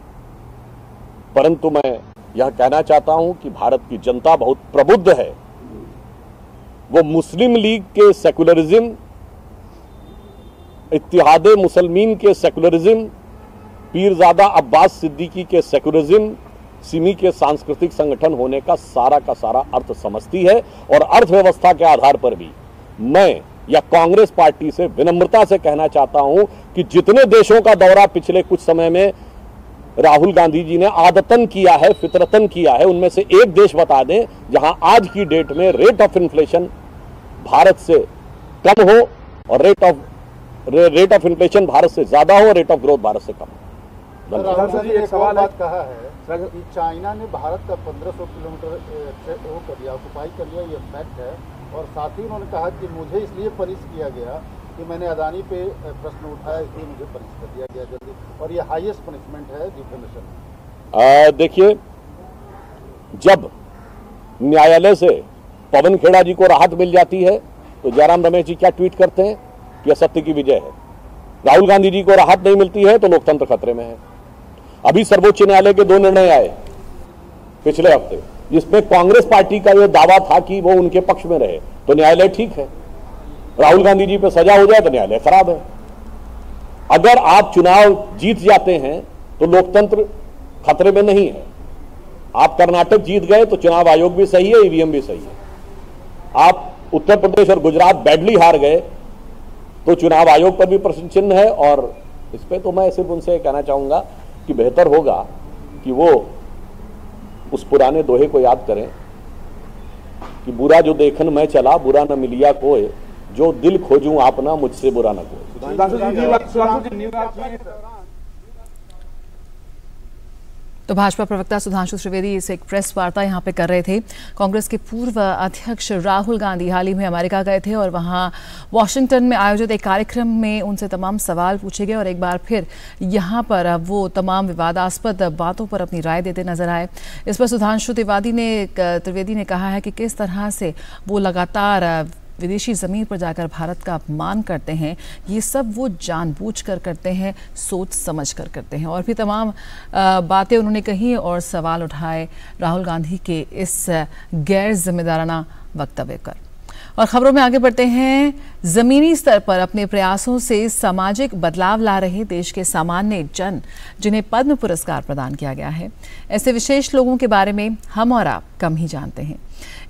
परंतु मैं यह कहना चाहता हूं कि भारत की जनता बहुत प्रबुद्ध है। वो मुस्लिम लीग के सेकुलरिज्म, इत्तिहादे मुसलमीन के सेकुलरिज्म, पीरजादा अब्बास सिद्दीकी के सेकुलरिज्म, सिमी के सांस्कृतिक संगठन होने का सारा अर्थ समझती है। और अर्थव्यवस्था के आधार पर भी मैं या कांग्रेस पार्टी से विनम्रता से कहना चाहता हूं कि जितने देशों का दौरा पिछले कुछ समय में राहुल गांधी जी ने आदतन किया है, फितरतन किया है, उनमें से एक देश बता दें जहां आज की डेट में रेट ऑफ इन्फ्लेशन भारत से कम हो और रेट ऑफ इन्फ्लेशन भारत से ज्यादा हो, रेट ऑफ ग्रोथ भारत से कम हो। राहुल जी एक और बात कहा है कि चाइना ने भारत का 1500 किलोमीटर वो कर दिया, ऑक्युपाई कर लिया, ये फैक्ट है। और साथ ही उन्होंने कहा कि मुझे इसलिए पनिश किया गया कि मैंने अदानी पे प्रश्न उठाया, इसलिए मुझे पनिश कर दिया गया जल्दी, और ये हाईएस्ट पनिशमेंट है डिफेमेशन। देखिए, जब न्यायालय से पवन खेड़ा जी को राहत मिल जाती है तो जयराम रमेश जी क्या ट्वीट करते हैं कि यह सत्य की विजय है। राहुल गांधी जी को राहत नहीं मिलती है तो लोकतंत्र खतरे में है। अभी सर्वोच्च न्यायालय के 2 निर्णय आए पिछले हफ्ते, जिसमें कांग्रेस पार्टी का यह दावा था कि वो उनके पक्ष में रहे, तो न्यायालय ठीक है। राहुल गांधी जी पे सजा हो जाए तो न्यायालय खराब है। अगर आप चुनाव जीत जाते हैं तो लोकतंत्र खतरे में नहीं है। आप कर्नाटक जीत गए तो चुनाव आयोग भी सही है, ईवीएम भी सही है। आप उत्तर प्रदेश और गुजरात बैडली हार गए तो चुनाव आयोग पर भी प्रश्न चिन्ह है। और इस पे तो मैं सिर्फ उनसे कहना चाहूंगा कि बेहतर होगा कि वो उस पुराने दोहे को याद करें कि बुरा जो देखन मैं चला, बुरा न मिलिया कोई, जो दिल खोजूं आपना, मुझसे बुरा न कोई। तो भाजपा प्रवक्ता सुधांशु त्रिवेदी इस एक प्रेस वार्ता यहां पे कर रहे थे। कांग्रेस के पूर्व अध्यक्ष राहुल गांधी हाल ही में अमेरिका गए थे और वहां वॉशिंगटन में आयोजित एक कार्यक्रम में उनसे तमाम सवाल पूछे गए और एक बार फिर यहां पर वो तमाम विवादास्पद बातों पर अपनी राय देते नजर आए। इस पर सुधांशु त्रिवेदी ने कहा है कि किस तरह से वो लगातार विदेशी ज़मीन पर जाकर भारत का अपमान करते हैं, ये सब वो जानबूझकर करते हैं, सोच समझ कर करते हैं। और भी तमाम बातें उन्होंने कही और सवाल उठाए राहुल गांधी के इस गैर जिम्मेदाराना वक्तव्य कर। और खबरों में आगे बढ़ते हैं। जमीनी स्तर पर अपने प्रयासों से सामाजिक बदलाव ला रहे देश के सामान्य जन, जिन्हें पद्म पुरस्कार प्रदान किया गया है, ऐसे विशेष लोगों के बारे में हम और आप कम ही जानते हैं।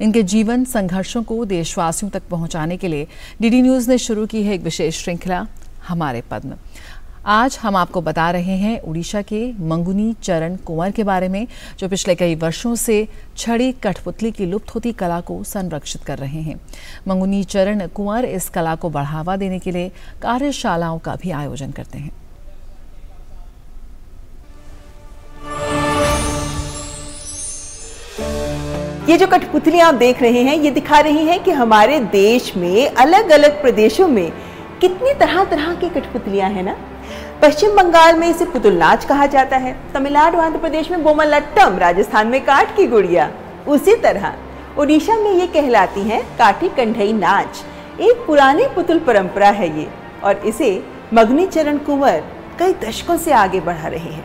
इनके जीवन संघर्षों को देशवासियों तक पहुंचाने के लिए डीडी न्यूज ने शुरू की है एक विशेष श्रृंखला, हमारे पद्म। आज हम आपको बता रहे हैं उड़ीसा के मंगुनी चरण कुंवर के बारे में, जो पिछले कई वर्षों से छड़ी कठपुतली की लुप्त होती कला को संरक्षित कर रहे हैं। मंगुनी चरण कुंवर इस कला को बढ़ावा देने के लिए कार्यशालाओं का भी आयोजन करते हैं। ये जो कठपुतलियां आप देख रहे हैं, ये दिखा रही हैं कि हमारे देश में अलग अलग प्रदेशों में कितनी तरह तरह की कठपुतलियां हैं ना। पश्चिम बंगाल में इसे पुतुल नाच कहा जाता है, तमिलनाडु आंध्र प्रदेश में बोमलट्टम, राजस्थान में काठ की गुड़िया। उसी तरह उड़ीसा में ये कहलाती हैं काठी कंढई नाच। एक पुरानी पुतुल परंपरा है ये, और इसे मंगुनी चरण कुंवर कई दशकों से आगे बढ़ा रहे हैं।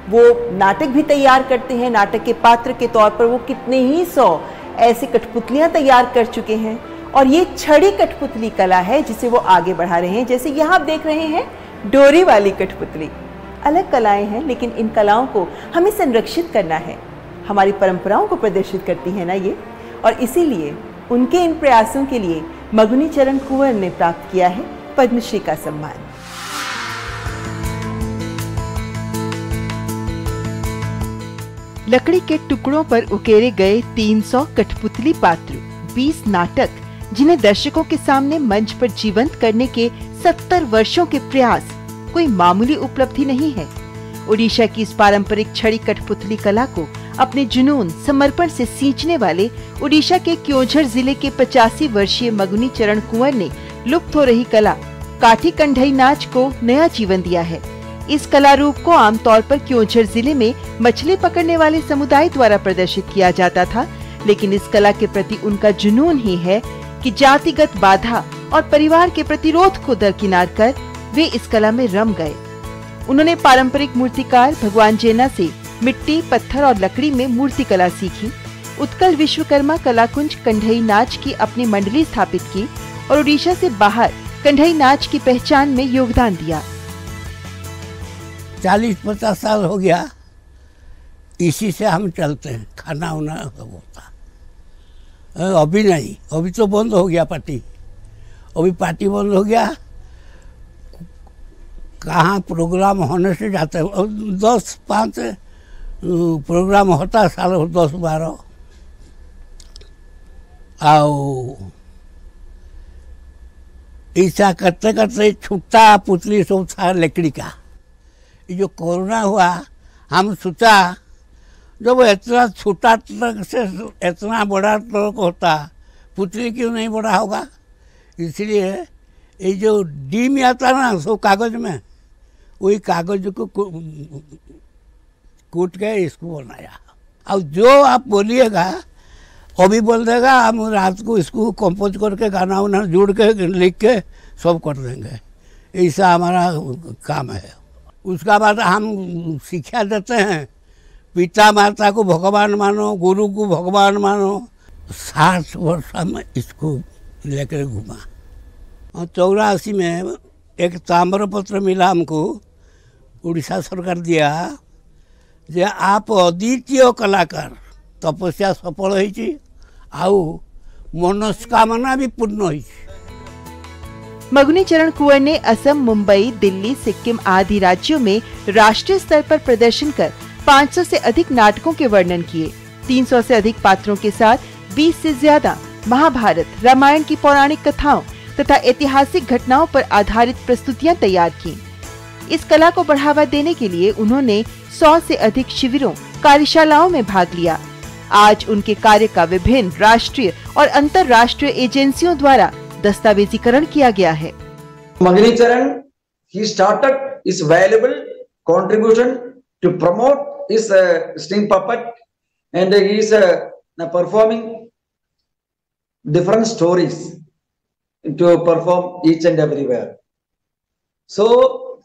वो नाटक भी तैयार करते हैं, नाटक के पात्र के तौर पर वो कितने ही 100 ऐसी कठपुतलियां तैयार कर चुके हैं। और ये छड़ी कठपुतली कला है जिसे वो आगे बढ़ा रहे हैं। जैसे यहाँ आप देख रहे हैं डोरी वाली कठपुतली। अलग कलाएं हैं, लेकिन इन कलाओं को हमें संरक्षित करना है। हमारी परंपराओं को प्रदर्शित करती है ना ये, और इसीलिए उनके इन प्रयासों के लिए मंगुनी चरण कुंवर ने प्राप्त किया है पद्मश्री का सम्मान। लकड़ी के टुकड़ों पर उकेरे गए 300 कठपुतली पात्र, 20 नाटक, जिन्हें दर्शकों के सामने मंच पर जीवंत करने के 70 वर्षों के प्रयास कोई मामूली उपलब्धि नहीं है। ओडिशा की इस पारंपरिक छड़ी कठपुतली कला को अपने जुनून समर्पण से सींचने वाले ओडिशा के क्योंझर जिले के 85 वर्षीय मंगुनी चरण कुंवर ने लुप्त हो रही कला काठी कंढई नाच को नया जीवन दिया है। इस कला रूप को आमतौर पर क्योंझर जिले में मछली पकड़ने वाले समुदाय द्वारा प्रदर्शित किया जाता था, लेकिन इस कला के प्रति उनका जुनून ही है कि जातिगत बाधा और परिवार के प्रतिरोध को दरकिनार कर वे इस कला में रम गए। उन्होंने पारंपरिक मूर्तिकार भगवान जेना से मिट्टी, पत्थर और लकड़ी में मूर्ति कला सीखी। उत्कल विश्वकर्मा कलाकुंज कंढई नाच की अपनी मंडली स्थापित की और ओडिशा से बाहर कंढई नाच की पहचान में योगदान दिया। 40-50 साल हो गया इसी से हम चलते हैं, खाना वाना सब होता। अभी नहीं, अभी तो बंद हो गया पार्टी, अभी पार्टी बंद हो गया। कहाँ प्रोग्राम होने से जाते हैं, 10-5 प्रोग्राम होता साल 10-12। आओ ऐसा करते करते छुट्टा पुतली सब था लकड़ी का। ये जो कोरोना हुआ, हम सोचा जब इतना छोटा ट्रक से इतना बड़ा ट्रक होता, पुतली क्यों नहीं बड़ा होगा। इसलिए ये जो डीम आता ना सब कागज में, वही कागज को कूट के इसको बनाया। अब जो आप बोलिएगा अभी बोल देगा, हम रात को इसको कंपोज करके गाना वाना जोड़ के लिख के सब कर देंगे। ऐसा हमारा काम है। उसका बाद हम शिक्षा देते हैं, पिता माता को भगवान मानो, गुरु को भगवान मानो। 60 वर्ष में इसको लेकर घूमा। और 84 में एक ताम्रपत्र मिला हमको, उड़ीसा सरकार दिया जे आप अद्वितीय कलाकार, तपस्या सफल होइछि आउ मनोस्कामना भी पूर्ण होइछि। मंगुनी चरण कुंवर ने असम, मुंबई, दिल्ली, सिक्किम आदि राज्यों में राष्ट्रीय स्तर पर प्रदर्शन कर 500 से अधिक नाटकों के वर्णन किए। 300 से अधिक पात्रों के साथ 20 से ज्यादा महाभारत, रामायण की पौराणिक कथाओं तथा ऐतिहासिक घटनाओं पर आधारित प्रस्तुतियां तैयार की। इस कला को बढ़ावा देने के लिए उन्होंने 100 से अधिक शिविरों, कार्यशालाओं में भाग लिया। आज उनके कार्य का विभिन्न राष्ट्रीय और अंतर्राष्ट्रीय एजेंसियों द्वारा दस्तावेजीकरण किया गया है। मंगुनी चरण, he started his valuable contribution to promote his string puppet, and he is performing different stories to perform each and everywhere. So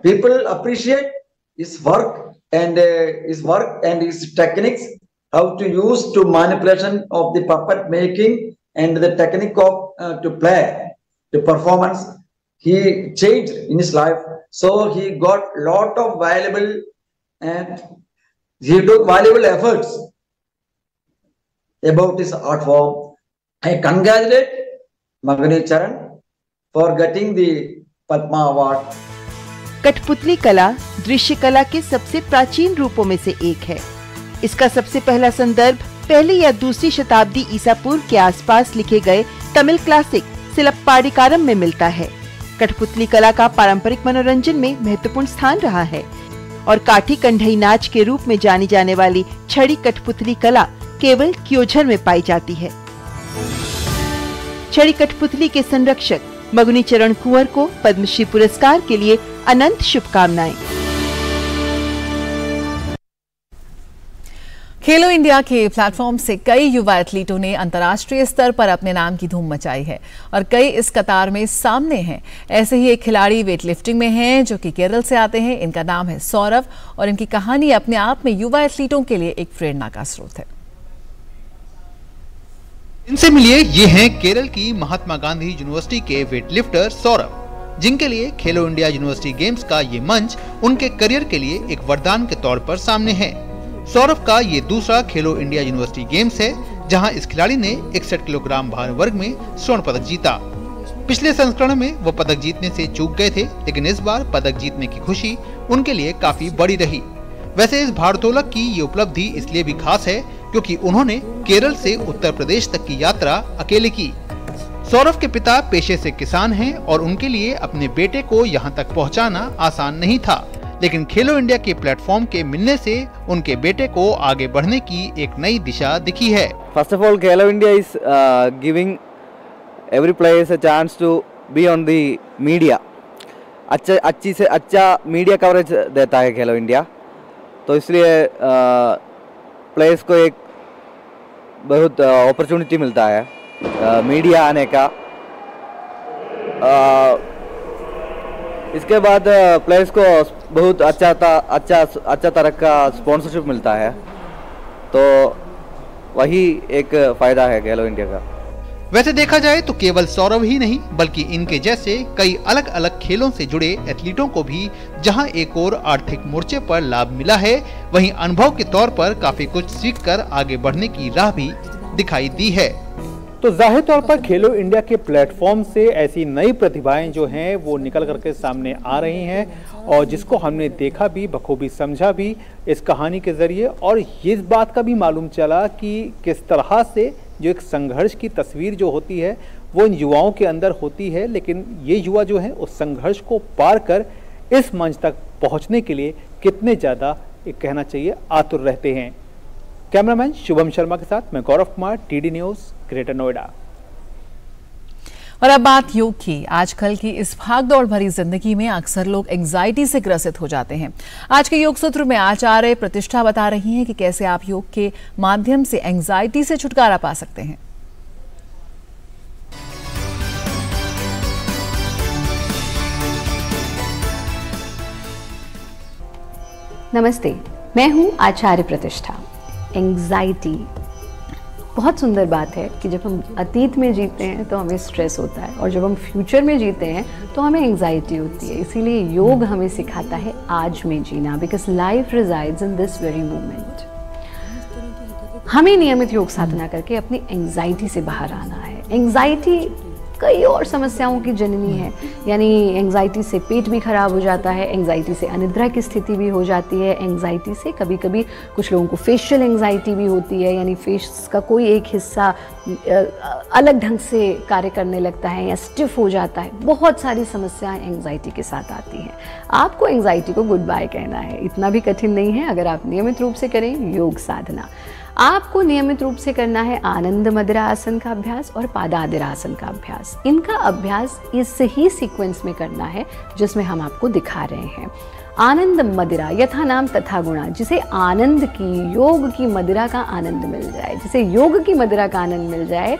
people appreciate his work and his techniques, how to use to manipulation of the puppet making and the technique of to play the performance. He changed in his life, so he got lot of valuable and he took valuable efforts about his art form. I congratulate Magani Charan for getting the Padma Award. कठपुतली कला दृश्य कला के सबसे प्राचीन रूपों में से एक है। इसका सबसे पहला संदर्भ पहली या दूसरी शताब्दी ईसा पूर्व के आसपास लिखे गए तमिल क्लासिक सिलप्पाडिकारम में मिलता है। कठपुतली कला का पारंपरिक मनोरंजन में महत्वपूर्ण स्थान रहा है और काठी कंढई नाच के रूप में जानी जाने वाली छड़ी कठपुतली कला केवल क्योझर में पाई जाती है। छड़ी कठपुतली के संरक्षक मगुनी चरण कुंवर को पद्मश्री पुरस्कार के लिए अनंत शुभकामनाएं। खेलो इंडिया के प्लेटफॉर्म से कई युवा एथलीटों ने अंतर्राष्ट्रीय स्तर पर अपने नाम की धूम मचाई है और कई इस कतार में सामने हैं। ऐसे ही एक खिलाड़ी वेट लिफ्टिंग में हैं जो कि केरल से आते हैं। इनका नाम है सौरभ और इनकी कहानी अपने आप में युवा एथलीटों के लिए एक प्रेरणा का स्रोत है। इनसे मिलिए, ये हैं केरल की महात्मा गांधी यूनिवर्सिटी के वेट लिफ्टर सौरभ, जिनके लिए खेलो इंडिया यूनिवर्सिटी गेम्स का ये मंच उनके करियर के लिए एक वरदान के तौर पर सामने है। सौरभ का ये दूसरा खेलो इंडिया यूनिवर्सिटी गेम्स है, जहां इस खिलाड़ी ने 61 किलोग्राम भार वर्ग में स्वर्ण पदक जीता। पिछले संस्करण में वो पदक जीतने से चूक गए थे, लेकिन इस बार पदक जीतने की खुशी उनके लिए काफी बड़ी रही। वैसे इस भारोत्तोलक की ये उपलब्धि इसलिए भी खास है क्योंकि उन्होंने केरल से उत्तर प्रदेश तक की यात्रा अकेले की। सौरभ के पिता पेशे से किसान हैं और उनके लिए अपने बेटे को यहाँ तक पहुँचाना आसान नहीं था, लेकिन खेलो इंडिया के प्लेटफॉर्म के मिलने से उनके बेटे को आगे बढ़ने की एक नई दिशा दिखी है। First of all, Khelo India is giving every players a chance to be on the media. अच्छी से अच्छा मीडिया कवरेज देता है खेलो इंडिया, तो इसलिए प्लेयर्स को एक बहुत अपॉर्चुनिटी मिलता है मीडिया आने का। इसके बाद प्लेयर्स को बहुत अच्छा तरह का स्पॉन्सरशिप मिलता है, तो वही एक फायदा है खेलो इंडिया का। वैसे देखा जाए तो केवल सौरभ ही नहीं बल्कि इनके जैसे कई अलग अलग खेलों से जुड़े एथलीटों को भी जहां एक और आर्थिक मोर्चे पर लाभ मिला है, वहीं अनुभव के तौर पर काफी कुछ सीखकर आगे बढ़ने की राह भी दिखाई दी है। तो जाहिर तौर पर खेलो इंडिया के प्लेटफॉर्म से ऐसी नई प्रतिभाएं जो हैं वो निकल करके सामने आ रही हैं और जिसको हमने देखा भी, बखूबी समझा भी इस कहानी के जरिए, और ये इस बात का भी मालूम चला कि किस तरह से जो एक संघर्ष की तस्वीर जो होती है वो इन युवाओं के अंदर होती है, लेकिन ये युवा जो है उस संघर्ष को पार कर इस मंच तक पहुंचने के लिए कितने ज़्यादा एक कहना चाहिए आतुर रहते हैं। कैमरामैन शुभम शर्मा के साथ मैं Gaurav Kumar, TD news, Greater Noida. और अब बात योग की। आजकल की इस भागदौड़ भरी जिंदगी में अक्सर लोग एंग्जाइटी से ग्रसित हो जाते हैं। आज के योग सूत्र में आचार्य प्रतिष्ठा बता रही हैं कि कैसे आप योग के माध्यम से एंग्जाइटी से छुटकारा पा सकते हैं। नमस्ते, मैं हूं आचार्य प्रतिष्ठा। एंग्जाइटी बहुत सुंदर बात है कि जब हम अतीत में जीते हैं तो हमें स्ट्रेस होता है और जब हम फ्यूचर में जीते हैं तो हमें एंग्जाइटी होती है। इसीलिए योग हमें सिखाता है आज में जीना, because life resides in this very moment. हमें नियमित योग साधना करके अपनी एंग्जाइटी से बाहर आना है। एंग्जाइटी कई और समस्याओं की जननी है, यानी एंग्जाइटी से पेट भी खराब हो जाता है, एंग्जाइटी से अनिद्रा की स्थिति भी हो जाती है, एंग्जाइटी से कभी कभी कुछ लोगों को फेशियल एंग्जाइटी भी होती है, यानी फेस का कोई एक हिस्सा अलग ढंग से कार्य करने लगता है या स्टिफ हो जाता है। बहुत सारी समस्याएं एंग्जाइटी के साथ आती हैं। आपको एंग्जाइटी को गुड बाय कहना है, इतना भी कठिन नहीं है अगर आप नियमित रूप से करें योग साधना। आपको नियमित रूप से करना है आनंद मदिरा आसन का अभ्यास और पादादिरा आसन का अभ्यास। इनका अभ्यास इस ही सीक्वेंस में करना है जिसमें हम आपको दिखा रहे हैं। आनंद मदिरा, यथा नाम तथा गुणा, जिसे आनंद की, योग की मदिरा का आनंद मिल जाए, जिसे योग की मदिरा का आनंद मिल जाए,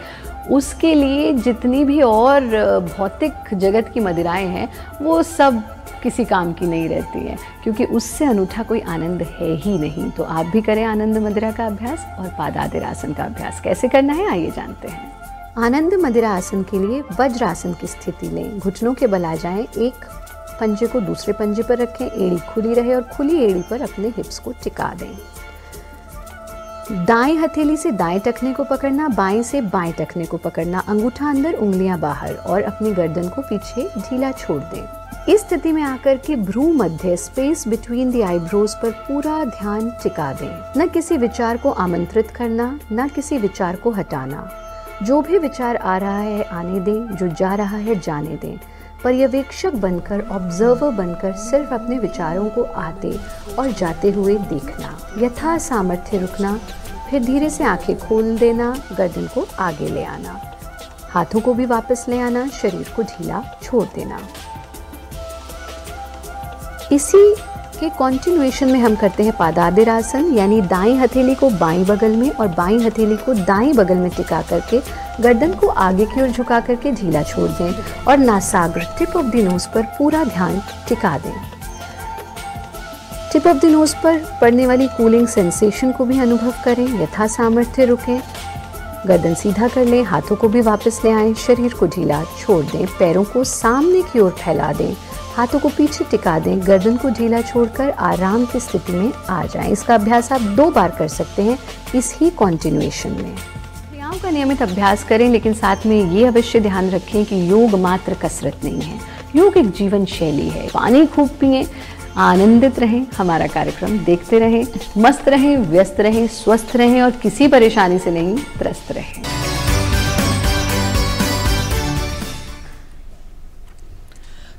उसके लिए जितनी भी और भौतिक जगत की मदिराएं हैं वो सब किसी काम की नहीं रहती है, क्योंकि उससे अनूठा कोई आनंद है ही नहीं। तो आप भी करें आनंद मदिरा का अभ्यास और पादादिर आसन का अभ्यास। कैसे करना है आइए जानते हैं। आनंद मदिरा आसन के लिए वज्रासन की स्थिति लें, घुटनों के बल आ जाएं, एक पंजे को दूसरे पंजे पर रखें, एड़ी खुली रहे और खुली एड़ी पर अपने हिप्स को टिका दें। दाएं हथेली से दाएं टखने को पकड़ना, बाएं से बाएं टखने को पकड़ना, अंगूठा अंदर उंगलियां बाहर और अपनी गर्दन को पीछे ढीला छोड़ दें। इस स्थिति में आकर के भ्रू मध्य स्पेस बिटवीन द आईब्रोज पर पूरा ध्यान टिका दें। न किसी विचार को आमंत्रित करना, न किसी विचार को हटाना। जो भी विचार आ रहा है आने दें, जो जा रहा है जाने दें। पर्यवेक्षक बनकर, ऑब्जर्वर बनकर सिर्फ अपने विचारों को आते और जाते हुए देखना। यथा सामर्थ्य रुकना, फिर धीरे से आंखें खोल देना, गर्दन को आगे ले आना, हाथों को भी वापस ले आना, शरीर को ढीला छोड़ देना। इसी के कॉन्टिन्यूएशन में हम करते हैं पादादिर आसन, यानी दाएं हथेली को बाएं बगल में और बाएं हथेली को दाएं बगल में टिका करके गर्दन को आगे की ओर झुका करके ढीला छोड़ दें और नासाग्र टिप ऑफ द नोज पर पूरा ध्यान टिका दें। टिप ऑफ द नोज पर पड़ने वाली कूलिंग सेंसेशन को भी अनुभव करें। यथा सामर्थ्य रुकें, गर्दन सीधा कर लें, हाथों को भी वापस ले आएं, शरीर को ढीला छोड़ दें, पैरों को सामने की ओर फैला दें, हाथों को पीछे टिका दें, गर्दन को ढीला छोड़कर आराम की स्थिति में आ जाएं। इसका अभ्यास आप 2 बार कर सकते हैं इस ही कॉन्टिन्यूएशन में। क्रियाओं का नियमित अभ्यास करें, लेकिन साथ में ये अवश्य ध्यान रखें कि योग मात्र कसरत नहीं है, योग एक जीवन शैली है। पानी खूब पिएं, आनंदित रहें, हमारा कार्यक्रम देखते रहें, मस्त रहें, व्यस्त रहें, स्वस्थ रहें और किसी परेशानी से नहीं त्रस्त रहें।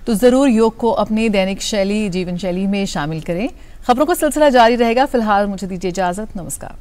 तो ज़रूर योग को अपनी दैनिक शैली, जीवन शैली में शामिल करें। खबरों का सिलसिला जारी रहेगा। फिलहाल मुझे दीजिए इजाज़त। नमस्कार।